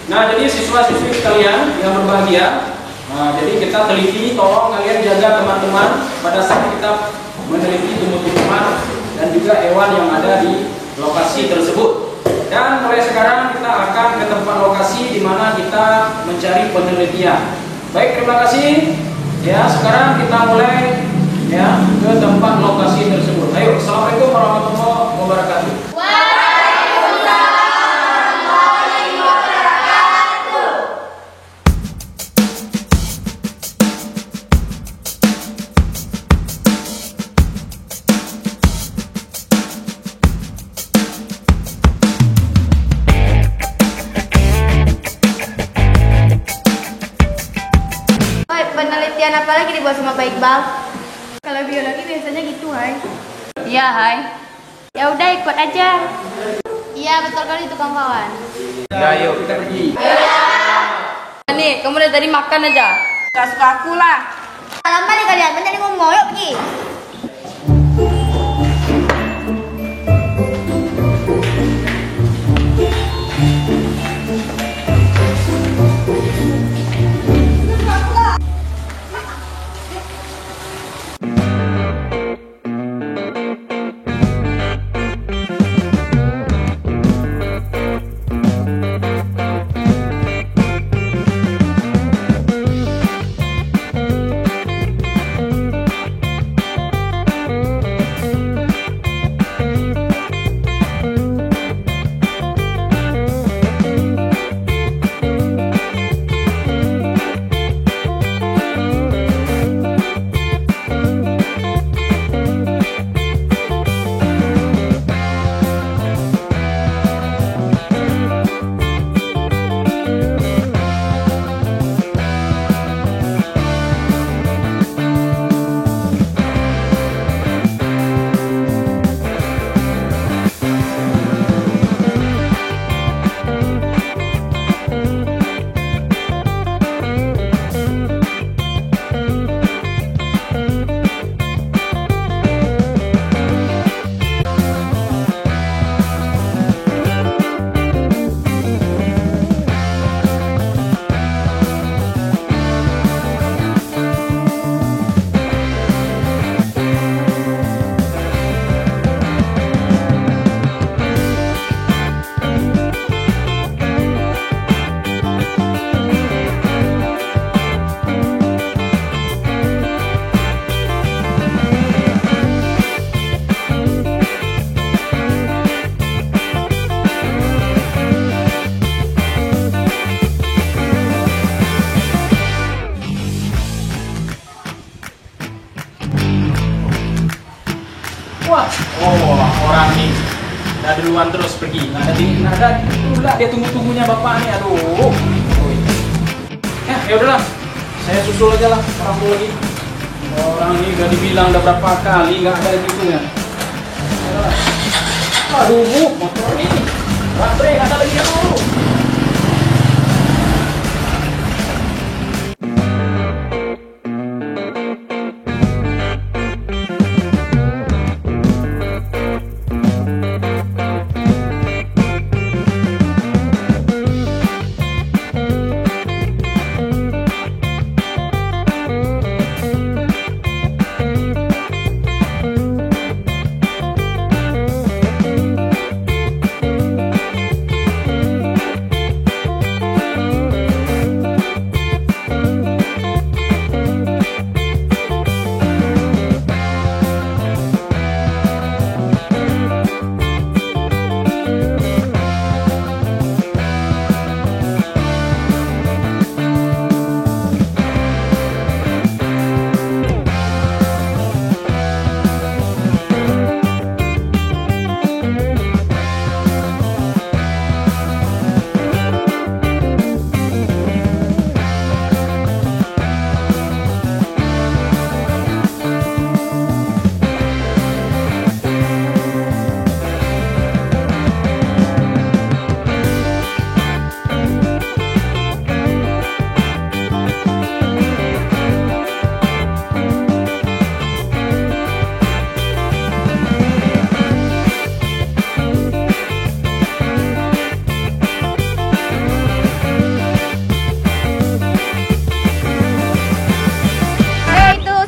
Nah, jadi siswa-siswi sekalian yang berbahagia, jadi kita teliti, tolong kalian jaga teman-teman pada saat kita meneliti tumbuh-tumbuhan dan juga hewan yang ada di lokasi tersebut. Dan mulai sekarang kita akan ke tempat lokasi di mana kita mencari penelitian. Baik, terima kasih. Ya, sekarang kita mulai ya ke tempat lokasi tersebut. Ayo, assalamualaikum warahmatullahi wabarakatuh. Penelitian apa lagi dibuat sama Pak Iqbal? Kalau biologi biasanya gitu, Hai. Iya, Hai. Ya udah ikut aja. Iya, betul kali itu kawan-kawan. Ya, yuk kita pergi. Nih, kamu dari tadi makan aja. Gak suka aku lah. Lama nih kalian, bentar nih ngomong, yuk pergi. Wah, oh orang nih udah duluan terus pergi. Nggak ada pula dia tunggu-tunggunya bapak nih. Aduh. Ya udahlah, saya susul aja lah orang tua lagi. Orang ini udah dibilang udah berapa kali nggak ada gitunya. Aduh, motor ini baterai nggak ada lagi dulu.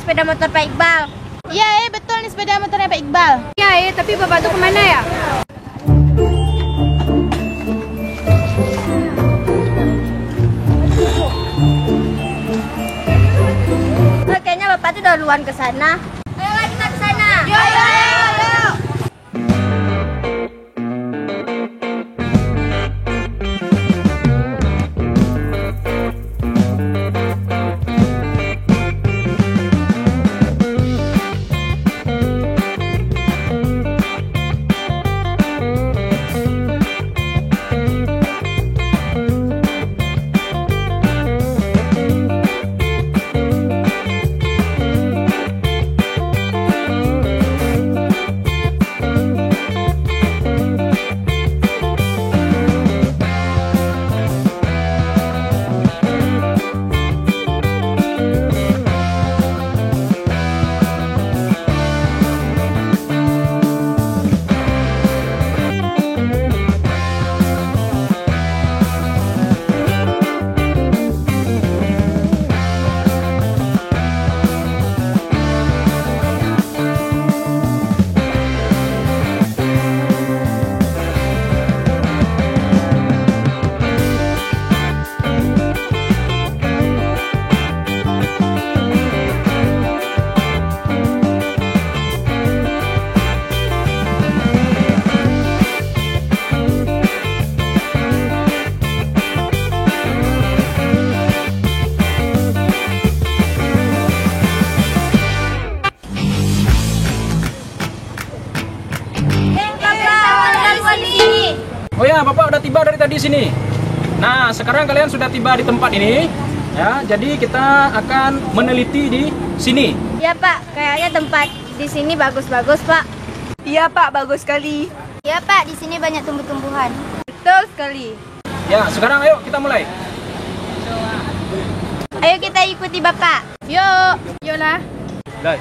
Sepeda motor Pak Iqbal. Iya, betul nih sepeda motornya Pak Iqbal. Iya, tapi bapak tuh kemana ya? Kayaknya bapak tuh udah duluan ke sana. Ayo lagi kita ke sana. Ayo. Oh ya, Bapak udah tiba dari tadi sini. Nah, sekarang kalian sudah tiba di tempat ini. Ya, jadi kita akan meneliti di sini. Ya Pak, kayaknya tempat di sini bagus-bagus Pak. Iya Pak, bagus sekali. Ya Pak, di sini banyak tumbuh-tumbuhan. Betul sekali. Ya, sekarang ayo kita mulai. Ayo kita ikuti Bapak. Yuk, yolah. Lah,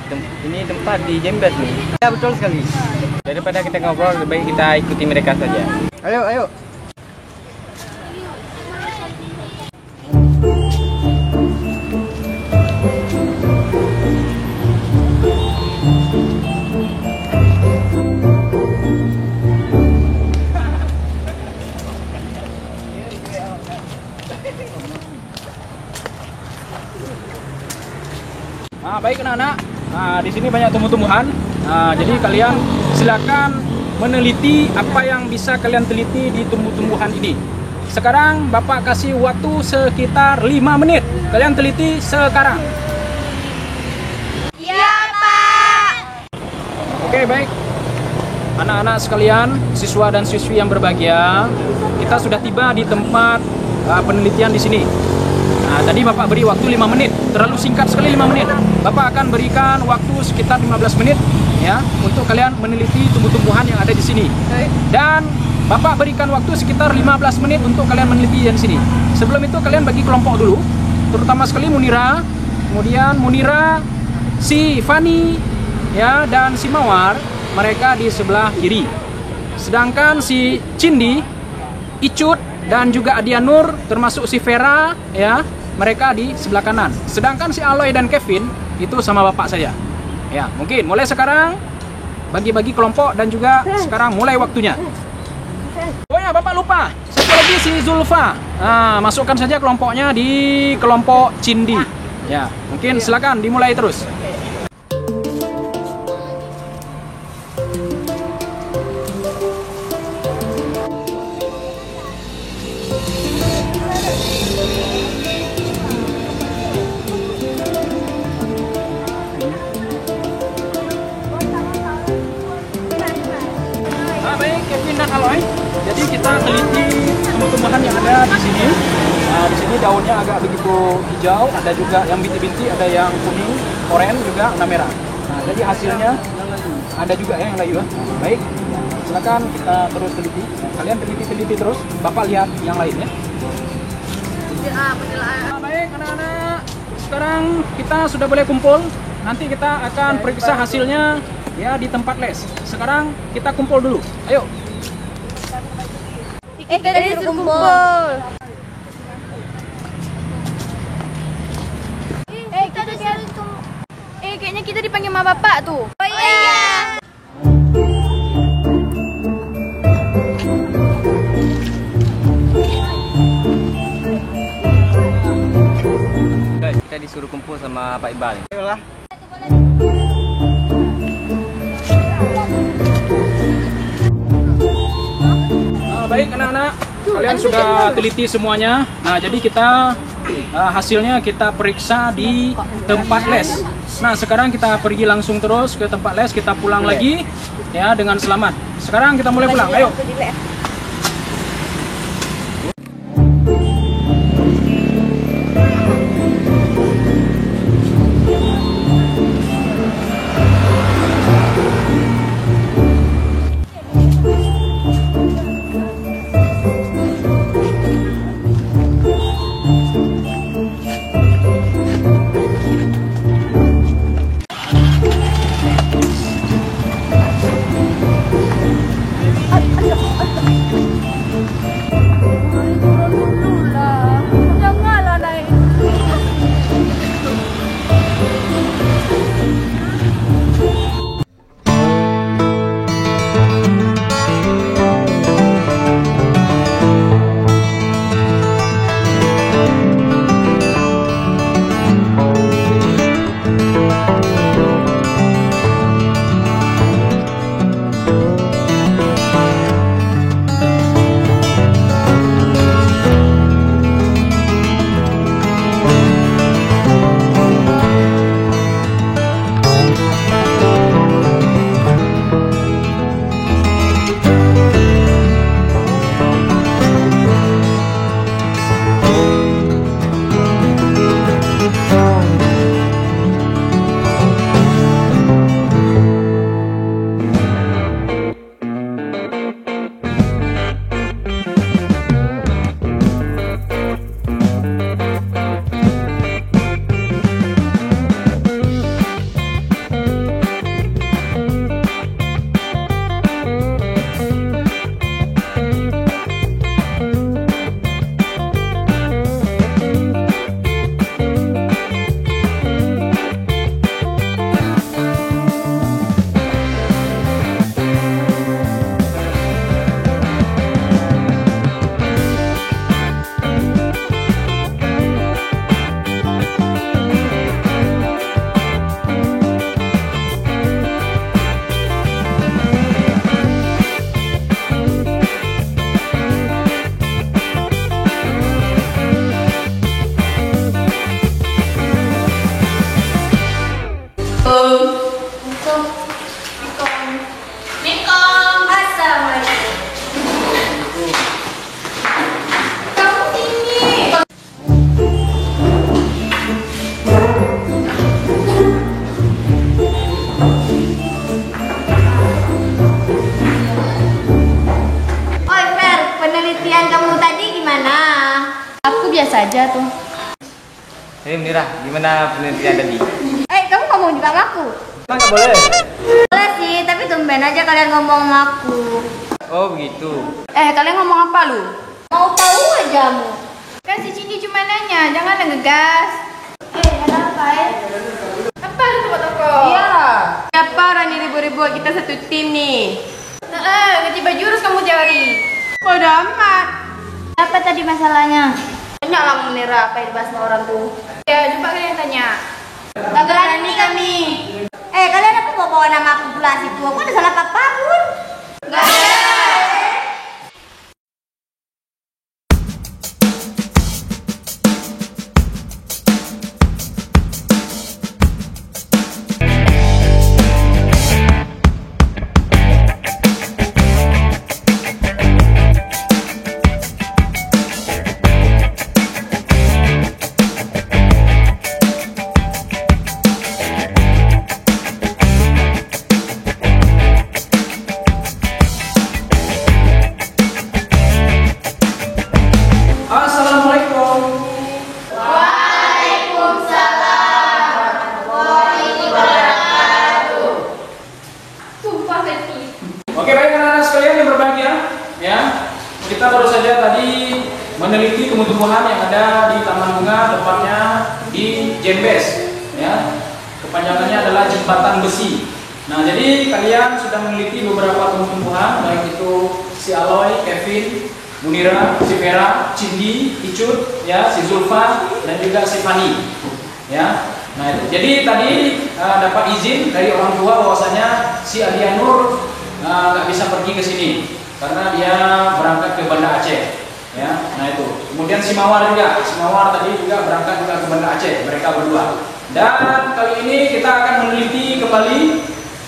ini tempat di Jembes nih. Ya betul sekali. Daripada kita ngobrol, lebih baik kita ikuti mereka saja. Ayo. Nah, baik anak-anak. Nah, di sini banyak tumbuh-tumbuhan. Nah, jadi kalian silakan meneliti apa yang bisa kalian teliti di tumbuh-tumbuhan ini. Sekarang Bapak kasih waktu sekitar 5 menit. Kalian teliti sekarang. Iya Pak. Oke, baik. anak-anak sekalian, siswa dan siswi yang berbahagia, kita sudah tiba di tempat penelitian di sini. Nah, tadi Bapak beri waktu 5 menit, terlalu singkat sekali 5 menit. Bapak akan berikan waktu sekitar 15 menit ya untuk kalian meneliti tumbuh-tumbuhan yang ada di sini. Dan Bapak berikan waktu sekitar 15 menit untuk kalian meneliti di sini. Sebelum itu kalian bagi kelompok dulu, terutama sekali Munira, kemudian Munira, si Fani ya dan si Mawar, mereka di sebelah kiri. Sedangkan si Cindi, Icut dan juga Adianur termasuk si Vera ya, mereka di sebelah kanan. Sedangkan si Aloy dan Kevin itu sama bapak saya. Ya, mungkin mulai sekarang bagi-bagi kelompok dan juga sekarang mulai waktunya. Oh ya, Bapak lupa. Satu lagi si Zulfa. Nah, masukkan saja kelompoknya di kelompok Cindi. Ya, mungkin silakan dimulai terus. Baik, Kevin dan Aloy. Jadi kita teliti tumbuh-tumbuhan yang ada di sini. Nah, di sini daunnya agak begitu hijau, ada juga yang binti-binti, ada yang kuning, oranye juga, warna merah. Nah, jadi hasilnya ada juga ya yang layu. Baik, silakan kita terus teliti. Kalian teliti terus. Bapak lihat yang lain ya. Nah, baik anak-anak, sekarang kita sudah boleh kumpul. Nanti kita akan periksa hasilnya ya di tempat les. Sekarang kita kumpul dulu. Ayo. Kita disuruh kumpul. Kayaknya kita dipanggil sama bapak tuh. Oh iya. Guys, kita disuruh kumpul sama Pak Iqbal. Ayolah. Baik anak-anak, kalian sudah teliti semuanya. Nah, jadi kita hasilnya kita periksa di tempat les. Nah, sekarang kita pergi langsung terus ke tempat les, kita pulang lagi ya dengan selamat. Sekarang kita mulai pulang. Ayo. saja tuh. Jadi Munira, gimana penelitian tadi? Kamu ngomong juga sama aku? Emang nggak boleh? Boleh sih, tapi tumben aja kalian ngomong sama aku. Oh begitu. Kalian ngomong apa lu? Mau tahu ajamu? Kan si Cindy cuma nanya, jangan ngegas. Ada apa Apa lu buat apa? Iyalah. Siapa orang ini ribut-ribut, kita satu tim nih. Ganti baju harus kamu cari. Bodoh amat. Apa tadi masalahnya? Banyak lah Munira apa yang dibahas sama orang tuh. Ya, coba kalian tanya. Gak berani kami. Kalian apa bawa nama aku pula situ? Aku ada salah apa pun? Gak ada. Assalamualaikum. Sumpah Betty. Oke, baik anak-anak sekalian yang berbahagia, ya. Kita baru saja tadi meneliti tumbuh-tumbuhan yang ada di Taman Bunga, tepatnya di Jembes, ya. Kepanjangannya adalah jembatan besi. Nah, jadi kalian sudah meneliti beberapa tumbuh-tumbuhan, baik itu si Aloy, Kevin, Munira, si Vera, Cindy, Icut, ya, si Zulfa, dan juga si Fani, ya. Nah, itu. Jadi tadi dapat izin dari orang tua bahwasanya si Adianur nggak bisa pergi ke sini karena dia berangkat ke Banda Aceh, ya. Nah itu. Kemudian si Mawar juga, si Mawar tadi juga berangkat juga ke Banda Aceh, mereka berdua. Dan kali ini kita akan meneliti kembali,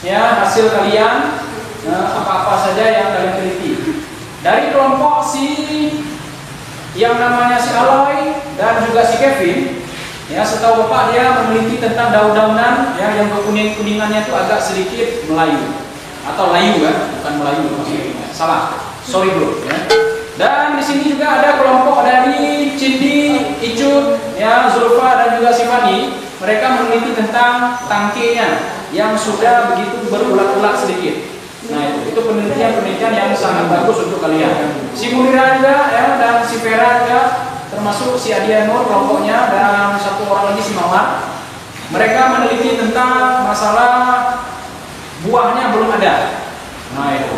ya, hasil kalian, apa-apa saja yang kalian teliti. Dari kelompok si yang namanya si Aloy dan juga si Kevin, ya, setahu Bapak dia meneliti tentang daun-daunan, ya, yang kekuning-kuningannya itu agak sedikit Melayu atau layu, kan, bukan Melayu maksudnya. Salah, sorry bro, ya. Dan di sini juga ada kelompok dari Cindy, Icut, ya, Zulfa dan juga si Fani. Mereka meneliti tentang tangkainya yang sudah begitu berulat-ulat sedikit. Nah itu penelitian-penelitian yang sangat bagus untuk kalian. Si Munira juga, ya, dan si Vera juga, termasuk si Adianur kelompoknya, dan satu orang lagi si Mawar. Mereka meneliti tentang masalah buahnya belum ada. Nah itu.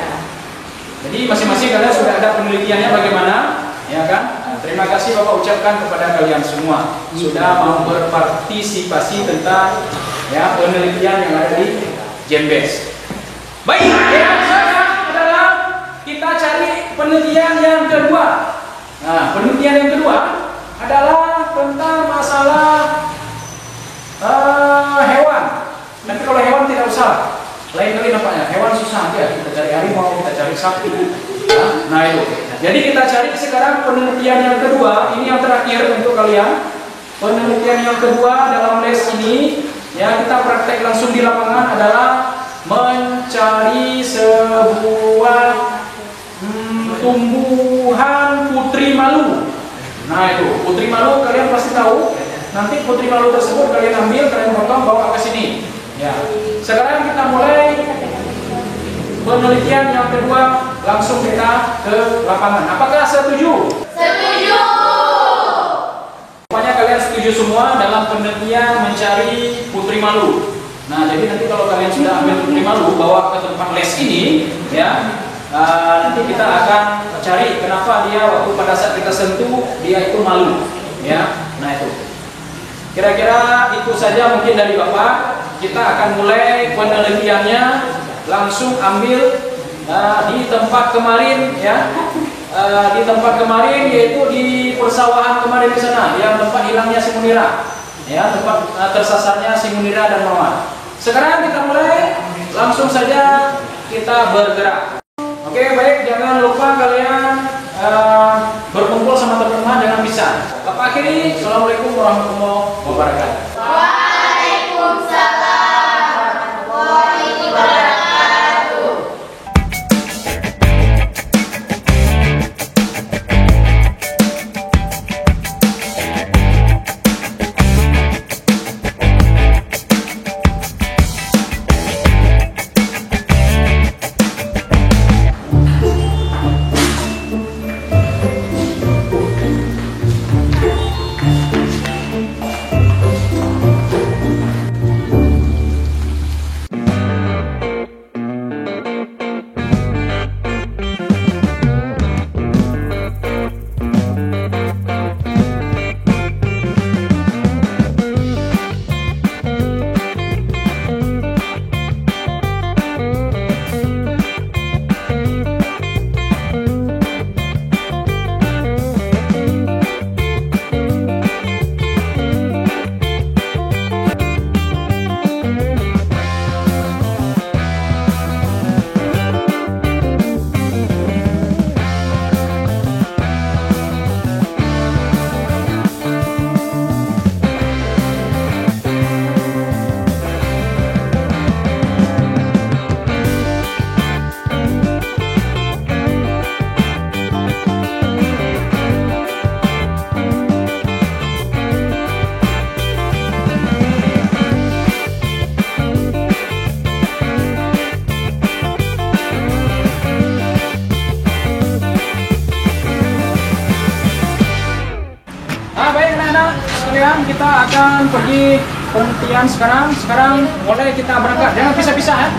Jadi masing-masing kalian sudah ada penelitiannya bagaimana, ya kan? Nah, terima kasih Bapak ucapkan kepada kalian semua sudah mau berpartisipasi tentang, ya, penelitian yang ada di Jembes. Baik, ya, sekarang adalah kita cari penelitian yang kedua. Nah, penelitian yang kedua adalah tentang masalah hewan. Nanti kalau hewan tidak usah, lain kali nampaknya hewan susah ya. Kita cari harimau, kita cari sapi. Nah itu. Jadi kita cari sekarang penelitian yang kedua. Ini yang terakhir untuk kalian. Penelitian yang kedua dalam les ini, ya, kita praktek langsung di lapangan adalah mencari sebuah tumbuhan putri malu. Nah itu, putri malu kalian pasti tahu. Nanti putri malu tersebut kalian ambil, kalian potong, bawa ke sini. Ya. Sekarang kita mulai penelitian yang kedua, langsung kita ke lapangan. Apakah setuju? Setuju. Pokoknya kalian setuju semua dalam penelitian mencari putri malu. Nah, jadi nanti kalau kalian sudah ambil putri malu, bawa ke tempat les ini, ya, nanti kita akan cari kenapa dia waktu pada saat kita sentuh dia itu malu, ya. Nah itu. Kira-kira itu saja mungkin dari Bapak. Kita akan mulai penelitiannya, langsung ambil di tempat kemarin, ya. Di tempat kemarin yaitu di persawahan kemarin di sana, yang tempat hilangnya si Munira, ya, tempat tersasarnya si Munira dan Mawar. Sekarang kita mulai, langsung saja kita bergerak. Oke, baik, jangan lupa kalian berkumpul sama teman-teman dengan bisa. Bapak akhiri, Assalamualaikum warahmatullahi wabarakatuh. Waalaikumsalam warahmatullahi wabarakatuh. sekalian, kita akan pergi penghentian sekarang. Sekarang boleh kita berangkat. Jangan pisah-pisah ya.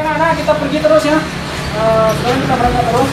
Nah, kita pergi terus ya. Sekarang kita berangkat terus.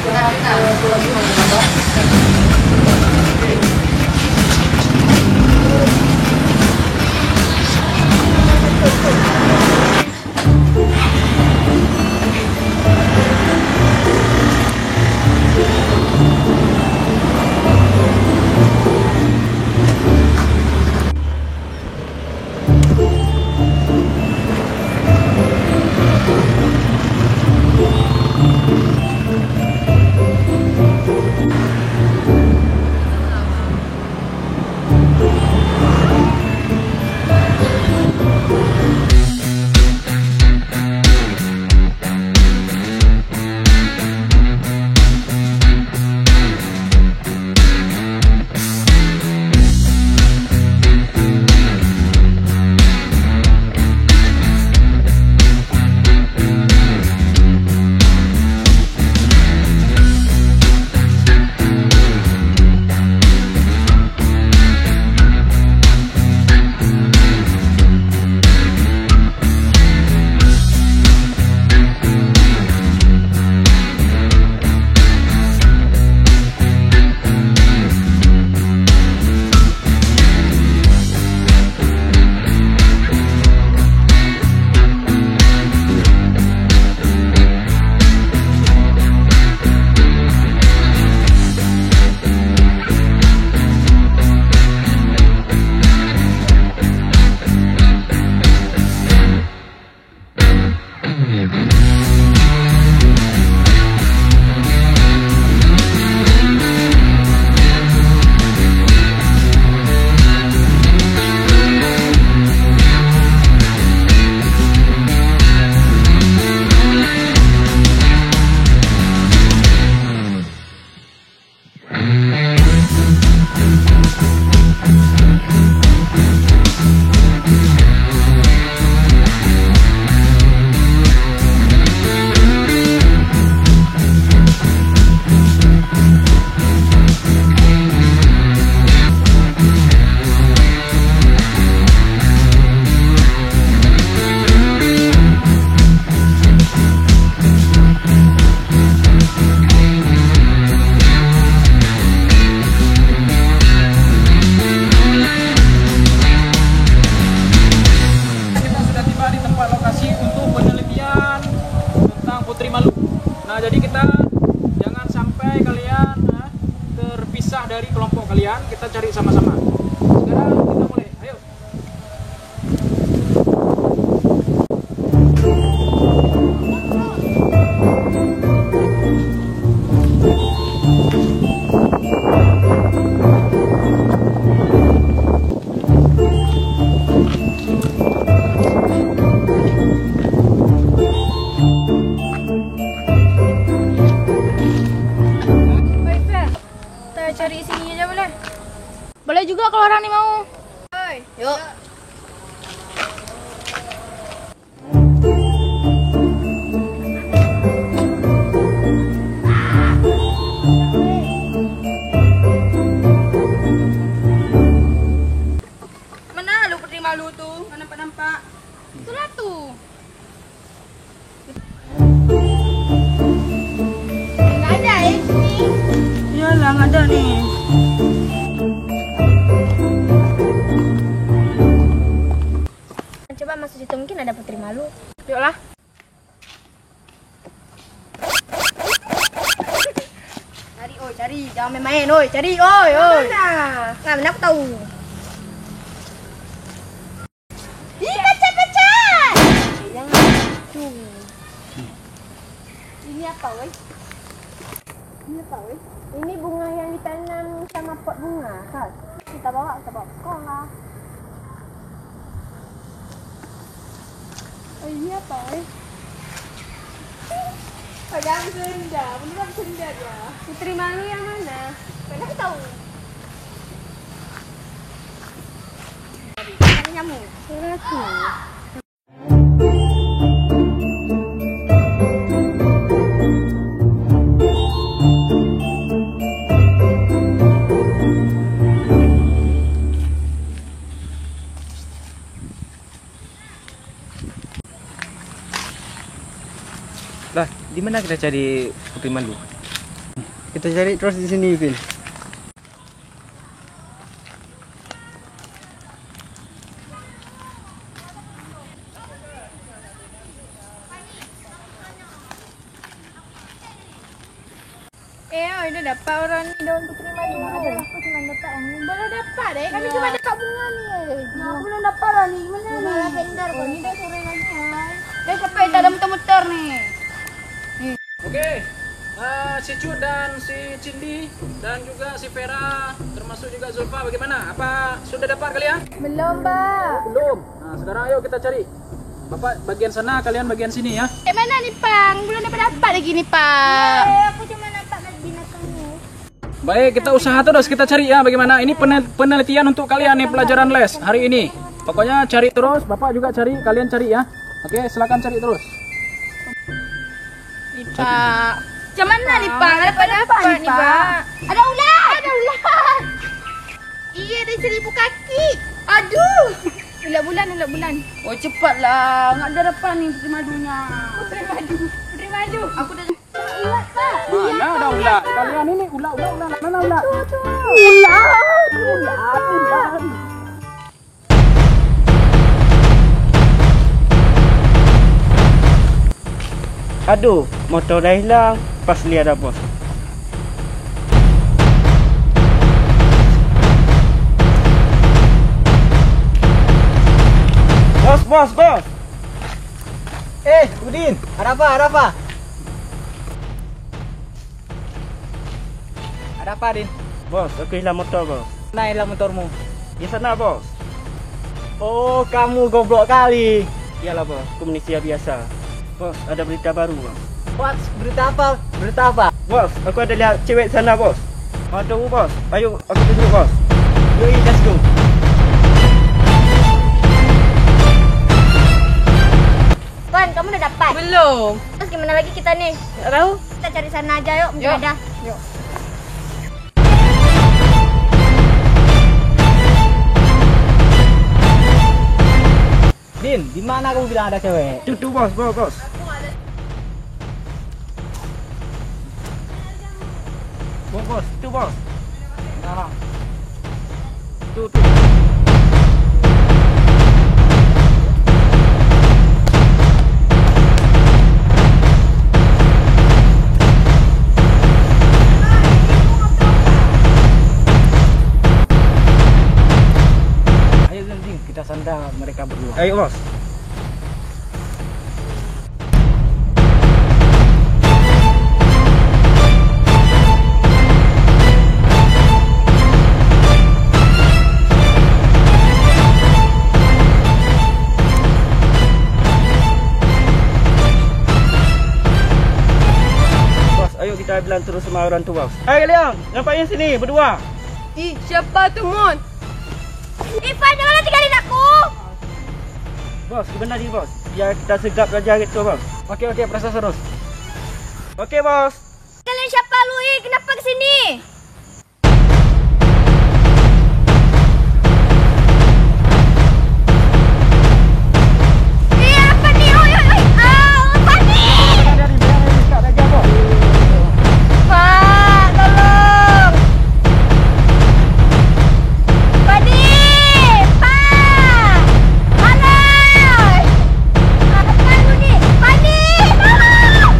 Nah, jadi kita jangan sampai kalian terpisah dari kelompok kalian. Kita cari sama-sama. Sekarang kita mulai. Ayo. Cari sini aja boleh? Boleh juga kalau orang nih mau. Oi, yuk. Mana lu putri malu tuh? Nggak nampak-nampak. Itulah tuh. Nggak ada ya sini. Iyalah, nggak ada nih. Coba masuk situ, mungkin ada putri malu. Yuklah. Cari, oi, cari. Jangan main-main, oi. Cari, oi, oi. Mana aku tahu. Ih, pecat-pecat. Jangan gitu. Ini apa, woi? Ini apa, woi? Ini bunga yang ditanam sama pot bunga, kan? Kita bawa ke sekolah. Oh iya apa, woi? Pegang senda, beneran senda dia. Putri malu yang mana? Mana aku tahu. Cari nyamuk. Aku. Lah, di mana kita cari Putri Malu? Kita cari terus di sini, Vin. Udah dapat orang ni daun Putri Malu. Aku cuma dapat yang ini. Belum dapat kami cuma dapat bunga ni. Nah, aku belum dapat lah ni. Mana ni? Malah vendor kau ni. Dah sore lagi. Dah sampai dah ada muter-muter ni. Oke, si Cut dan si Cindy dan juga si Vera termasuk juga Zulfa bagaimana? Apa sudah dapat kalian? Belum, Pak. Belum. Nah, sekarang ayo kita cari. Bapak bagian sana, kalian bagian sini ya. Mana ni, Pang? Belum dapat lagi ni, Pak. Aku cuma nampak binatang ni. Baik, kita usaha terus kita cari ya bagaimana. Ini penelitian untuk kalian nih pelajaran les hari ini. Pokoknya cari terus, Bapak juga cari, kalian cari ya. Oke, silakan cari terus. Pak. Macam mana ni, Pak? Dapat ni, Pak? Ada ular. Ada ular. Iya, ada 1000 kaki. Aduh. Ular bulan. Oh, cepatlah. Enggak ada depan ni Putri Madunya. Putri Madu. Aku dah ular, Pak. Mana ada ular? Kalian ini ular. Mana ular? Ular. Aduh, motor dah hilang. Pas lihat ada bos. Bos. Udin, ada apa? Ada apa, Din? Bos, aku hilang motor, bos. Mana hilang motormu? Di sana, bos. Oh, kamu goblok kali. Iyalah, bos. Aku manusia biasa. Bos, ada berita baru, bos. Bos, berita apa? Bos, aku ada lihat cewek sana, bos. Mau tunggu, bos. Ayo, aku tunjuk, bos. Yoi, let's go. Tuan, kamu udah dapat? Belum. Terus gimana lagi kita nih? Tak tahu. Kita cari sana aja yuk. Mungkin ada. Yuk. Din, di mana kamu bilang ada cewek? Tuh, bos. Bos, tuh, bos. Nah, Tuh. ayo Din, kita sandang mereka berdua. Ayo, bos. Ayo kita bilang terus sama orang tu, bos. Hai kalian, nampaknya sini berdua. Ih, siapa tu, Mon? Ivan, jangan tinggalin aku. Bos, gimana nih, bos? Biar kita segap aja gitu, bos. Oke, proses terus. Oke, bos. Kalian siapa lu? Kenapa kesini? Apa nih? Oi. Apa nih? Pak, tolong. Pani! Pak! Alah! Apa lu nih? Pani! Tolong!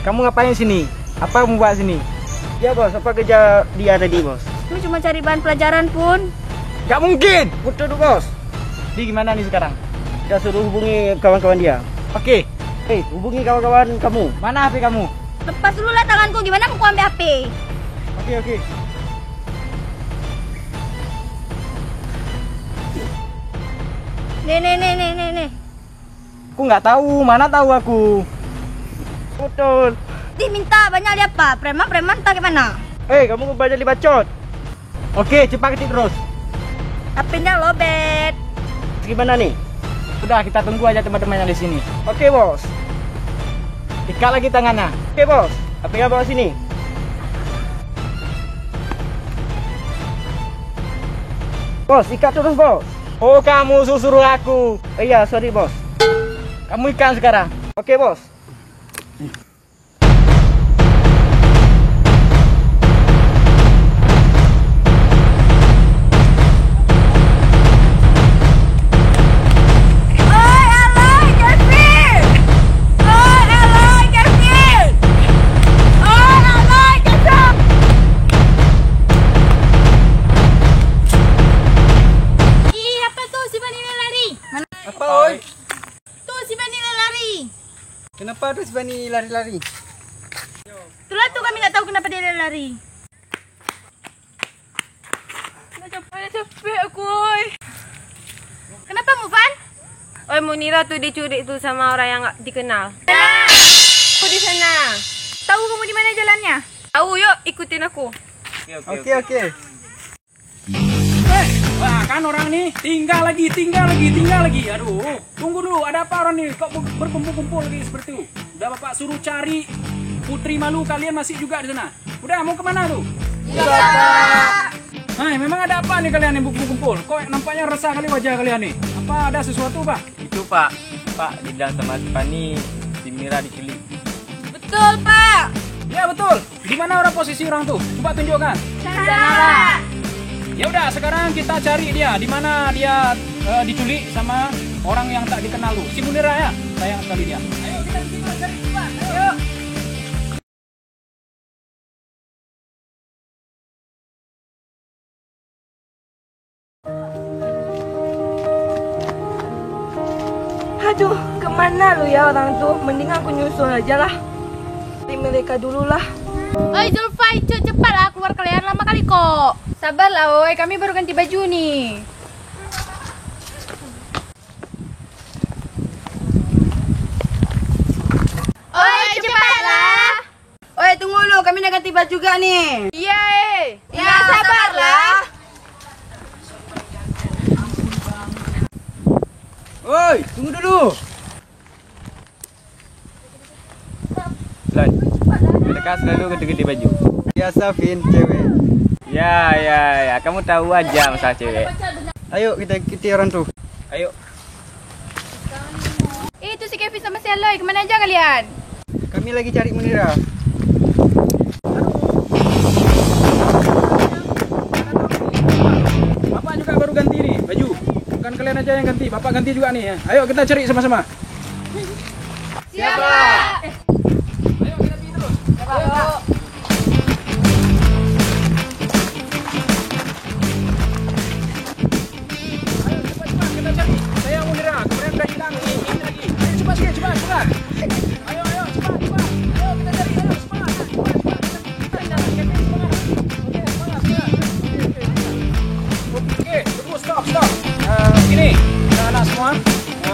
Kamu ngapain sini? Apa kamu buat sini? Ya, bos. Apa kerja dia tadi, bos? Lu cuma cari bahan pelajaran pun. Gak mungkin. Betul tuh, bos. Di gimana nih sekarang? Kita suruh hubungi kawan-kawan dia. Oke. Hubungi kawan-kawan kamu. Mana HP kamu? Lepas dulu lah tanganku, gimana aku ambil HP? Oke. Nih. Aku nggak tahu, mana tahu aku. Betul. Minta banyak dia apa? Preman tak gimana? Kamu baca bacot. Oke, cepat ketik terus. HP-nya lobet. Gimana nih? Udah, kita tunggu aja teman-teman yang di sini. Oke, bos. Ikat lagi tangannya. Oke, bos. HP-nya bawa sini. Bos, ikat terus, bos. Oh, kamu suruh aku. Iya, sorry, bos. Kamu ikan sekarang. Oke, bos. Kenapa tuh si Bani lari-lari? Itulah tuh kami nggak tahu kenapa dia lari. Capek aku. Kenapa Mufan? Oi, Munira tuh dicuri tuh sama orang yang nggak dikenal. Aku di sana. Tahu kamu di mana jalannya? Tahu, yuk ikutin aku. Oke. Wah, kan orang nih tinggal lagi. Aduh, tunggu dulu, ada apa orang nih? Kok berkumpul-kumpul lagi seperti itu? Udah Bapak suruh cari Putri Malu, kalian masih juga di sana. Udah, mau kemana tuh? Iya, Pak. Hai, memang ada apa nih kalian yang kumpul? Kok nampaknya resah kali wajah kalian nih? Apa ada sesuatu, Pak? Itu Pak, dibilang sama si Bani, si Mira diculik. Betul, Pak. Ya betul. Di mana orang posisi orang tuh? Coba tunjukkan. Sana. Ya udah, sekarang kita cari dia. Di mana dia diculik sama orang yang tak dikenal tuh. Si Munira ya. Sayang sekali dia. Ayo kita cari cepat. Ayo. Aduh, kemana lu ya orang tuh? Mending aku nyusul aja lah. Cari mereka dulu lah. Oi Zulfa, cepatlah keluar, kalian lama kali kok. Sabarlah, oi, kami baru ganti baju nih. Oi, cepatlah. Oi, tunggu lu, kami udah ganti baju juga nih. Iya, Ya, sabarlah. Woi, tunggu dulu. Lan, mereka selalu ganti-ganti baju. Biasa, Vin, cewek. Ya, kamu tahu aja masalah cewek. Ayo kita ikuti orang tuh. Ayo. Itu si Kevin sama si Aloy, kemana aja kalian? Kami lagi cari Munira. Bapak juga baru ganti nih baju. Bukan kalian aja yang ganti, Bapak ganti juga nih ya. Ayo kita cari sama-sama. Siapa? Ayo kita pergi terus. Ayo. Ayo cepat kita cari. Saya Munira, kemarin udah hilang ini lagi. Ayo cepat. Ayo cepat. Ayo cepat. Ayo kita cari. Ayo cepat. Oke, tunggu, stop. Gini, anak-anak semua,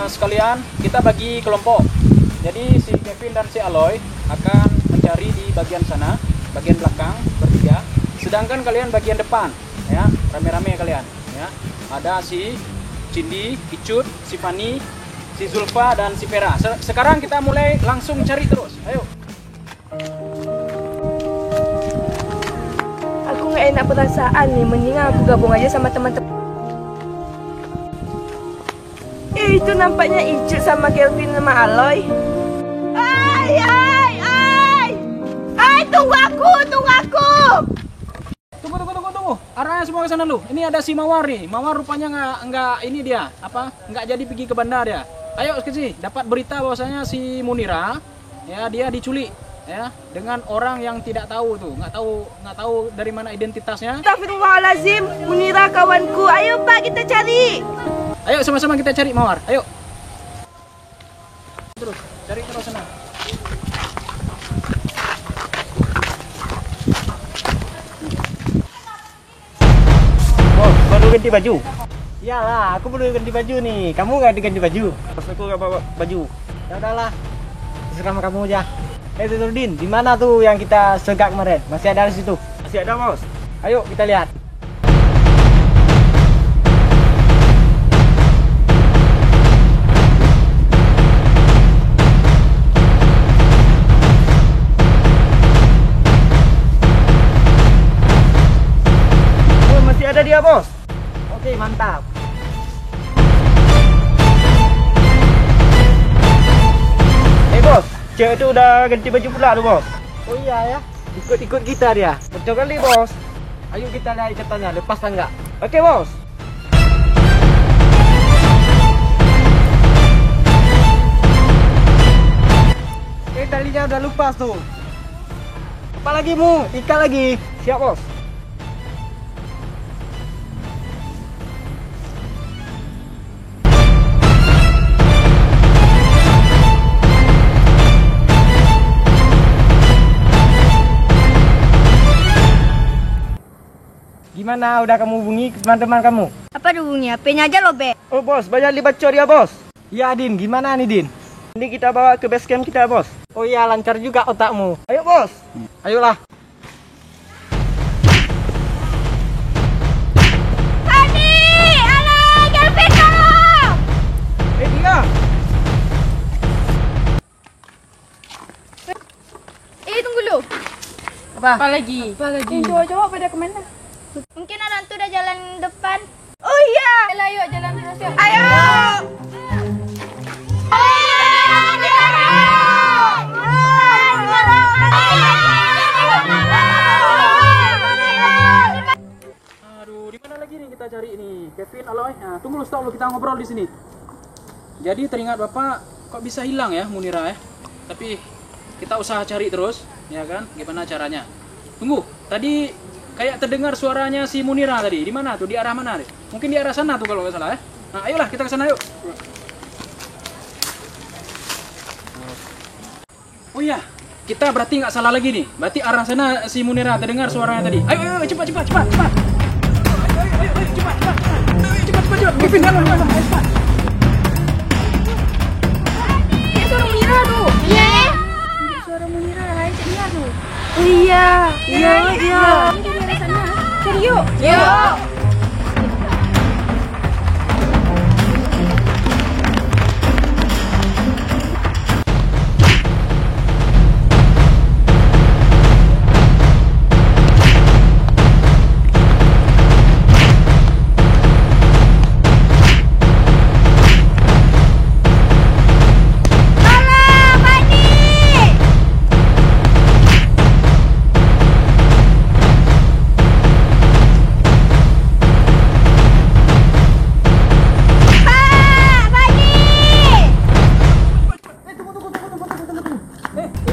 sekalian kita bagi kelompok. Jadi si Kevin dan si Aloy akan mencari di bagian sana, bagian belakang bertiga. Sedangkan kalian bagian depan, ya, rame-rame kalian, ya. Ada si Cindy, Icut, si Fani, si Zulfa dan si Vera. Sekarang kita mulai langsung cari terus. Ayo. Aku nggak enak perasaan nih, mendingan aku gabung aja sama teman-teman. Itu nampaknya Icut sama Kelvin sama Aloy. Ay, tunggu aku. Tunggu. Arahnya semua ke sana lu. Ini ada si Mawar nih. Mawar rupanya nggak ini dia, nggak jadi pergi ke bandar ya. Ayo ke sini. Dapat berita bahwasanya si Munira, ya, dia diculik, ya, dengan orang yang tidak tahu tuh, nggak tahu dari mana identitasnya. Astagfirullahaladzim, Munira kawanku. Ayo Pak, kita cari. Ayo sama-sama kita cari Mawar. Ayo. Terus, cari terus sana. Bos, baru ganti baju. Iyalah, aku baru ganti baju nih. Kamu nggak diganti baju? Bos, aku nggak bawa baju. Ya udahlah, terserah sama kamu aja. Nurdin, di mana tuh yang kita segak kemarin? Masih ada di situ? Masih ada, bos. Ayo kita lihat. Oh, masih ada dia, bos. Oke, mantap. Bos, cewek itu udah ganti baju pula tuh bos. Oh iya ya, ikut-ikut kita dia. Betul kali bos. Ayo kita lihat ikatannya, lepas enggak? Oke bos. Talinya udah lepas tuh. Apa lagi mu? Ikat lagi. Siap bos. Gimana? Udah kamu hubungi teman-teman kamu? Apa dihubungi? HP-nya aja lobek. Oh bos, banyak dibacor ya bos. Ya Din, gimana nih Din? Ini kita bawa ke base camp kita bos. Oh iya, lancar juga otakmu. Ayo bos. Ayolah. Adi! Alah, Kelvin tolong! Dia. Tunggu dulu. Apa lagi? Cowok-cowok pada kemana? Mungkin orang tuh udah jalan depan. Oh iya. Yalah, yuk jalan terus yuk. Ayo! Aduh, di mana lagi nih kita cari ini? Kevin, Aloy. Nah, tunggu stop lu, kita ngobrol di sini. Jadi teringat Bapak kok bisa hilang ya Munira ya? Tapi kita usaha cari terus, ya kan? Gimana caranya? Tunggu, tadi kayak terdengar suaranya si Munira tadi. Di mana tuh? Di arah mana deh? Mungkin di arah sana tuh kalau nggak salah ya. Nah, ayolah kita ke sana yuk. Oh iya, kita berarti nggak salah lagi nih. Berarti arah sana si Munira terdengar suaranya tadi. Ayo, cepat. Ayo, cepat. Cepat. Kevin, ayo, cepat. Suara Munira tuh. Iya. Suara Munira, hai dia tuh. Oh iya. Iya. Ini dari sana. Cari yuk. Yuk.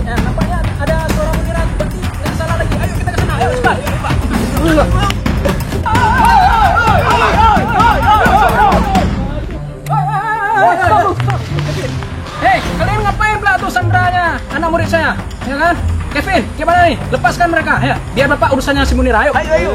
Nampaknya ada suara Munira. Berarti nggak salah lagi. Ayo kita ke sana. Ayo cepat. Hei, kalian ngapain pula tuh sandranya anak murid saya? Ya kan? Kevin, gimana nih? Lepaskan mereka ya. Biar Bapak urusannya si Munira. Ayo. Ayo.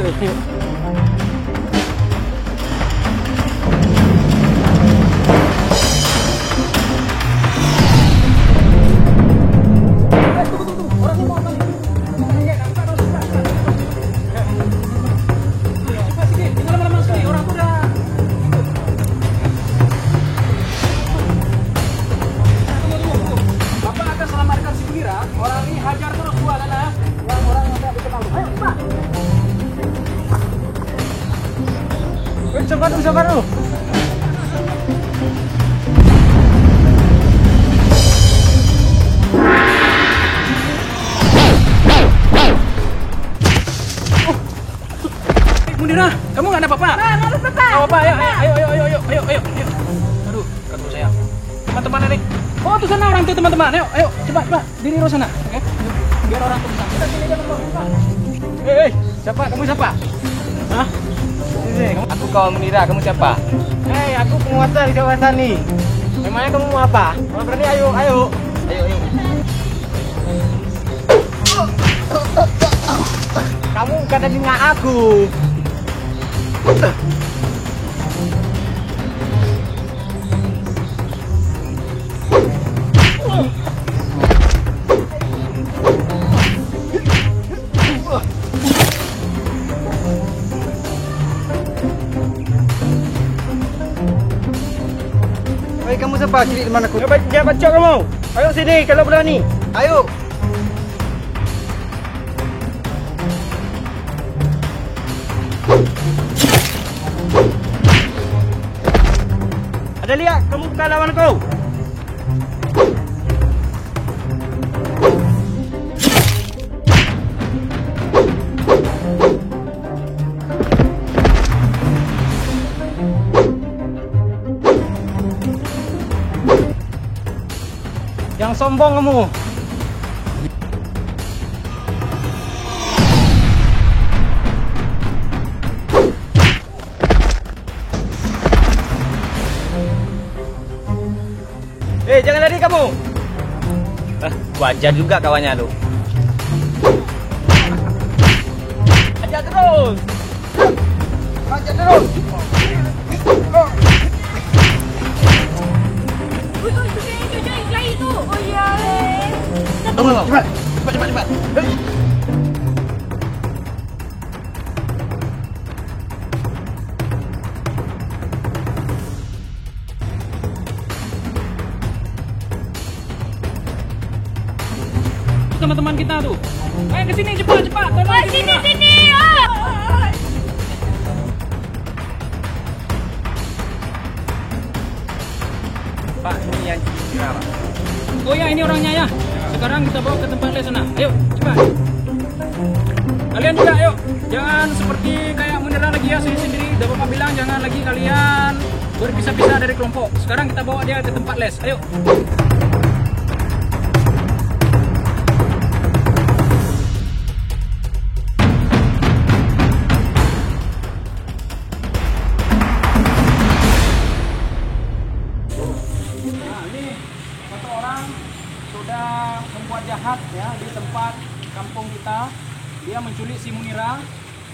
Orang ini hajar terus gua sana. Orang yang tidak dikenal. Ayo, cepat. Sabar lu. Munira, kamu nggak ada apa-apa? Nggak ada apa-apa. Apa? Ayo. Aduh, kaki saya. Teman-teman ini. Oh, tuh sana orang tuh teman-teman. Ayo, cepat. Diri lu sana. Oke? Biar orang tuh bisa. Kita sini aja berdua. Hei, siapa? Kamu siapa? Hah? Sini, aku kawan Munira, kamu siapa? Hei, aku penguasa di kawasan nih. Memangnya kamu mau apa? Kalau berani ayo. Kamu bukan dengar aku. Hei, kamu siapa? Kiri di mana aku? Jangan bacok kamu. Ayo sini kalau berani. Ayo. Ada lihat kamu bukan lawanku. Yang sombong kamu. Jangan lari kamu. Wajar juga kawannya lu. Ajar terus. Ajar terus. Oh iya. Cepat. Teman-teman kita tuh. Ayo ke sini cepat. Tolong Sini. Pak, ini yang citra, Pak. Oh ya, ini orangnya ya. Sekarang kita bawa ke tempat les sana. Ayo, cepat. Kalian juga ayo. Jangan seperti kayak menyerang lagi ya sendiri-sendiri. Udah Bapak bilang jangan lagi kalian berpisah-pisah dari kelompok. Sekarang kita bawa dia ke tempat les. Ayo. Sudah membuat jahat ya di tempat kampung kita. Dia menculik si Munira,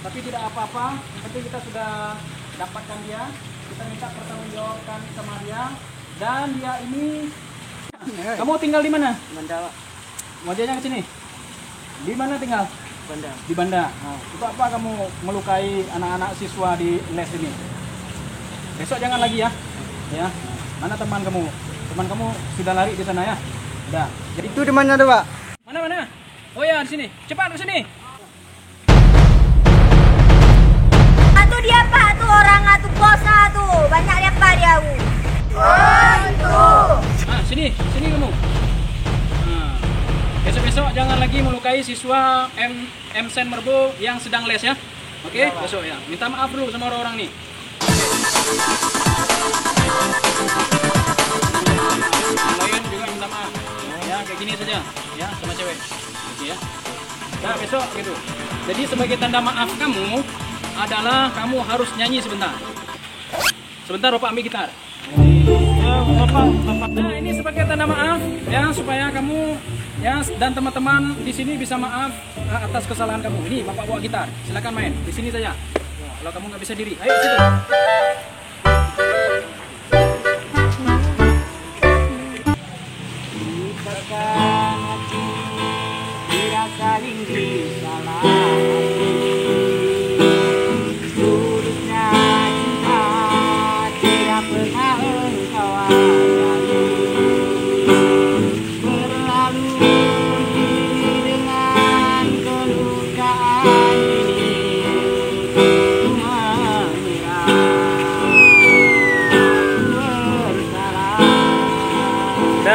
tapi tidak apa-apa. Yang penting kita sudah dapatkan dia. Kita minta pertanggungjawabkan sama dia. Dan dia ini, kamu tinggal di mana? Banda. Wajahnya ke sini. Di mana tinggal? Banda. Di Banda. Nah, untuk apa kamu melukai anak-anak siswa di les ini? Besok jangan lagi ya. Ya. Mana teman kamu? Teman kamu sudah lari di sana ya? Udah. Jadi Itu di mana tuh, Pak? mana? Oh ya, di sini. Cepat ke sini. Atuh dia Pak, tuh orang atuh bosa tuh. Banyak dia Pak dia. Nah, sini kamu. Nah, besok-besok jangan lagi melukai siswa M Sen Merbo yang sedang les ya. Oke, besok ya. Minta maaf dulu sama orang-orang nih. Yang lain juga minta maaf. Ya, kayak gini saja. Ya, sama cewek. Oke ya. Nah, besok gitu. Jadi sebagai tanda maaf kamu adalah kamu harus nyanyi sebentar. Sebentar Bapak ambil gitar. Bapak. Nah, ini sebagai tanda maaf ya supaya kamu ya dan teman-teman di sini bisa maaf atas kesalahan kamu. Ini Bapak bawa gitar. Silakan main. Di sini saja. Kalau kamu nggak bisa diri, ayo situ.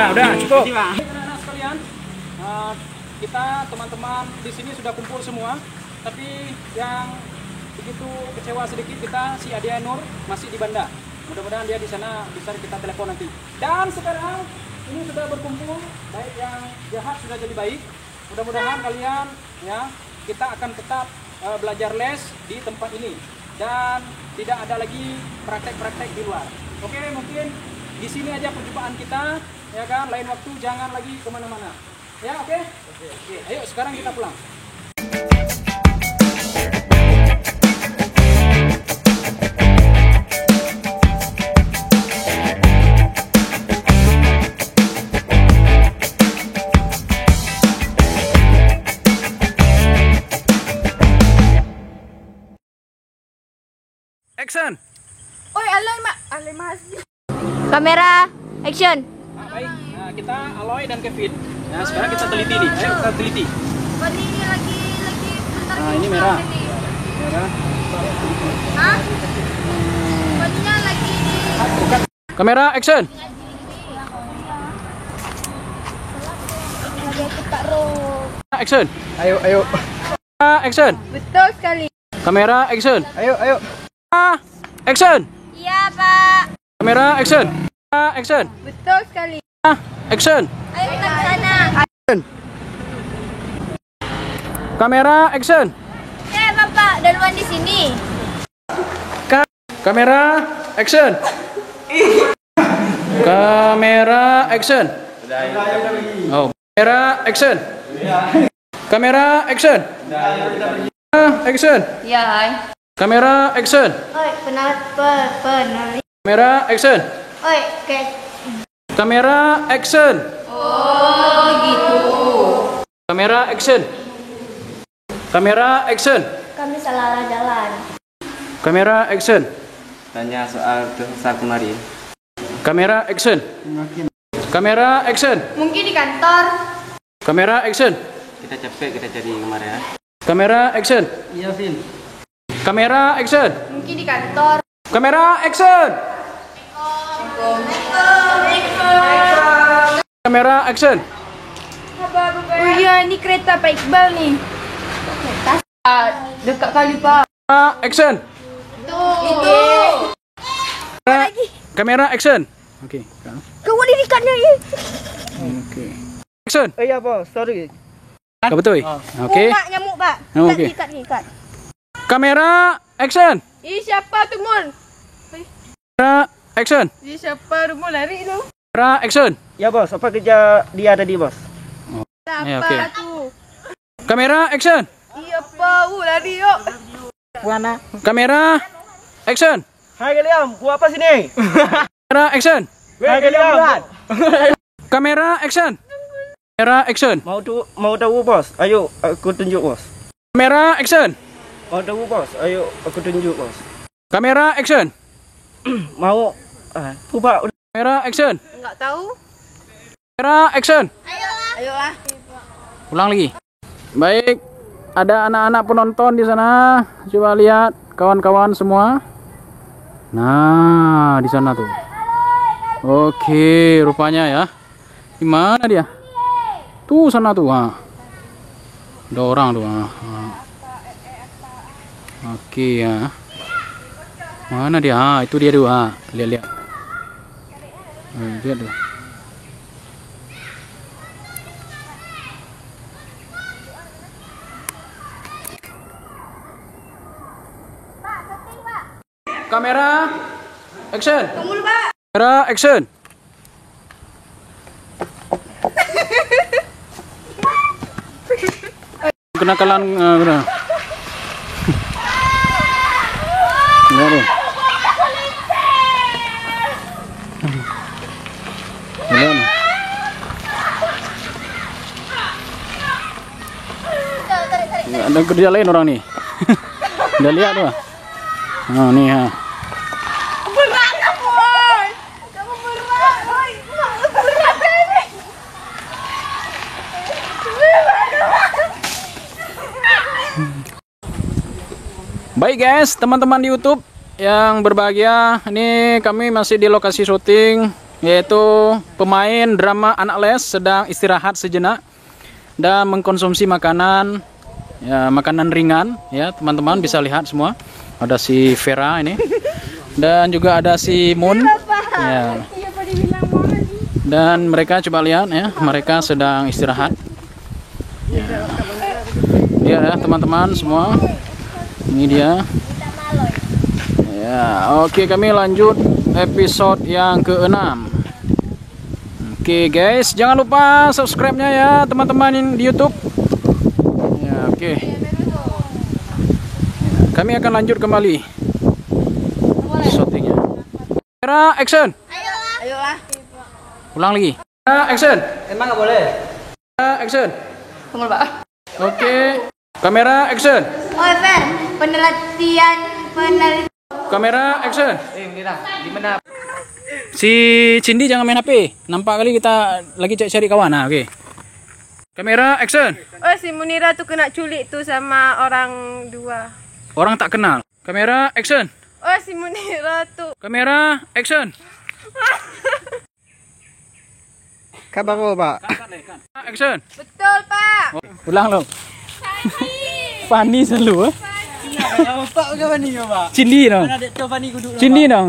Udah cukup. Anak-anak sekalian, kita teman-teman di sini sudah kumpul semua, tapi yang begitu kecewa sedikit kita si Adia Nur masih di Banda. Mudah-mudahan dia di sana bisa kita telepon nanti. Dan sekarang ini sudah berkumpul, baik yang jahat sudah jadi baik. Mudah-mudahan kalian ya kita akan tetap belajar les di tempat ini dan tidak ada lagi praktek-praktek di luar. Oke, mungkin di sini aja perjumpaan kita. Ya kan, lain waktu jangan lagi kemana-mana. Ya, oke? Oke. Ayo sekarang kita pulang. Action. Oi, alay mas. Kamera, action. Baik, nah, kita Aloy dan Kevin. Nah, sekarang kita teliti nih. Ayo kita teliti. Body ini lagi bentar. Nah, ini merah. Merah. Hah? Bajunya lagi di... Bukan. Kamera action. Action. Ayo. Action. Betul sekali. Kamera action. Ayo. Action. Iya, Pak. Kamera action. Action. Betul sekali. Action. Ayo kita ke sana. Kamera action. Bapak, duluan di sini. Kamera action. Kamera action. Oh, kamera action. Kamera action. Action. Ya, hai. Kamera action. Oi, penali. Kamera action. Oi, kayak Kamera action. Oh, gitu. Kamera action. Kamera action. kami salah jalan. Kamera action. Tanya soal besar kemarin. Kamera action. Kamera action. Mungkin di kantor. Kamera action. Kita capek kita cari kemarin ya. Kamera action. Iya, Vin. Kamera action. Mungkin di kantor. Kamera action. Kamera action. Oh iya, ini kereta Pak Iqbal nih. Dekat kali, Pak. Action. Itu. Kamera action. Oke. Kamu didikatnya ini. Oke. Action. Oh iya, Bos. Sorry. Betul. Oke. Pak, nyamuk, Pak. Oke. Ikat. Kamera action. Ih, siapa tuh, Mun? Kamera action. Ih, siapa Mun lari lu? Kamera action. Ya, Bos. Apa kerja dia tadi, Bos? Siapa Ya, oke. tuh? Kamera action. Iya, Pak. Lari yuk. Mana? Kamera action. Hai kalian, buat apa sini? Kamera action. Hai kalian. Kamera action. Kamera action. Mau tahu, Bos? Ayo, aku tunjuk, Bos. Kamera action. Mau tahu, Bos? Ayo, aku tunjuk, Bos. Kamera action. Mau Pak. Kamera action. Enggak tahu. Kamera action. Ayolah. Ulang lagi. Baik, ada anak-anak penonton di sana. Coba lihat kawan-kawan semua. Nah, di sana tuh. Oke, rupanya ya. Di mana dia? Tuh sana tuh. Ada orang tuh. Oke ya. Mana dia? Itu dia tuh. Lihat. Lihat tuh. Kamera action. Kamera action. Kenakalan benar. Benar. Benar. Ada kerja lain orang nih. Udah lihat tuh. Oh, nih ha. Baik guys, teman-teman di YouTube yang berbahagia, ini kami masih di lokasi syuting, yaitu pemain drama Anak Les sedang istirahat sejenak dan mengkonsumsi makanan, ya makanan ringan, ya teman-teman bisa lihat semua. Ada si Vera ini, dan juga ada si Mun, ya. Dan mereka coba lihat ya, mereka sedang istirahat. Ya teman-teman semua. Ini dia. Ya, oke kami lanjut episode yang ke-6. Oke guys, jangan lupa subscribe-nya ya teman-teman di YouTube. Ya, oke. Kami akan lanjut kembali shootingnya. Kamera action. Ayolah. Ulang lagi. Kamera action. Emang nggak boleh? Kamera action. Tunggu, Pak. Oke. Kamera action. Oi, Fer. Penelitian. Kamera action. Gimana? Si Cindy jangan main HP. Nampak kali kita lagi cari kawan. Nah, oke. Kamera action. Oh, si Munira tuh kena culik tuh sama orang dua. Orang tak kenal. Kamera action. Oh, si Munira tuh. Kamera action. Kabar apa, Pak? Action. Betul, Pak. Ulang lo. Fanny selalu. Pak udah Fani ke, Pak? Cindi dong. Mana dek tu Fani duduk. Cindi dong.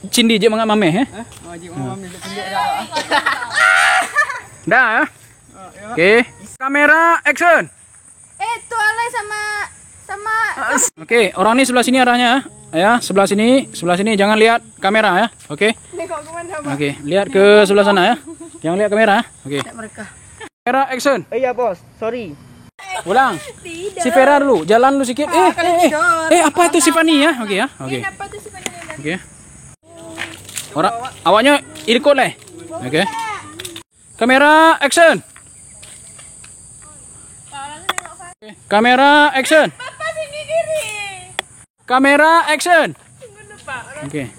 Cindi je mangap mameh Wajib mamam ni tunjuk dah. Dah ya. Oke. Kamera action. Tu alay sama Oke, orang ini sebelah sini arahnya ya. Sebelah sini, jangan lihat kamera ya. Oke. Nengok ke mana, Pak? Oke, lihat ke sebelah sana ya. Jangan lihat kamera. Oke. Mereka. Kamera action. Iya bos, sorry. Ulang. Si Vera dulu, jalan dulu sedikit. Apa itu si Fani ya? Oke ya. Oke. Apa tuh sih Fani? Oke. Orang awaknya ikut leh. Oke. Kamera action. Kamera action. Papa sini diri. Kamera action. Oke.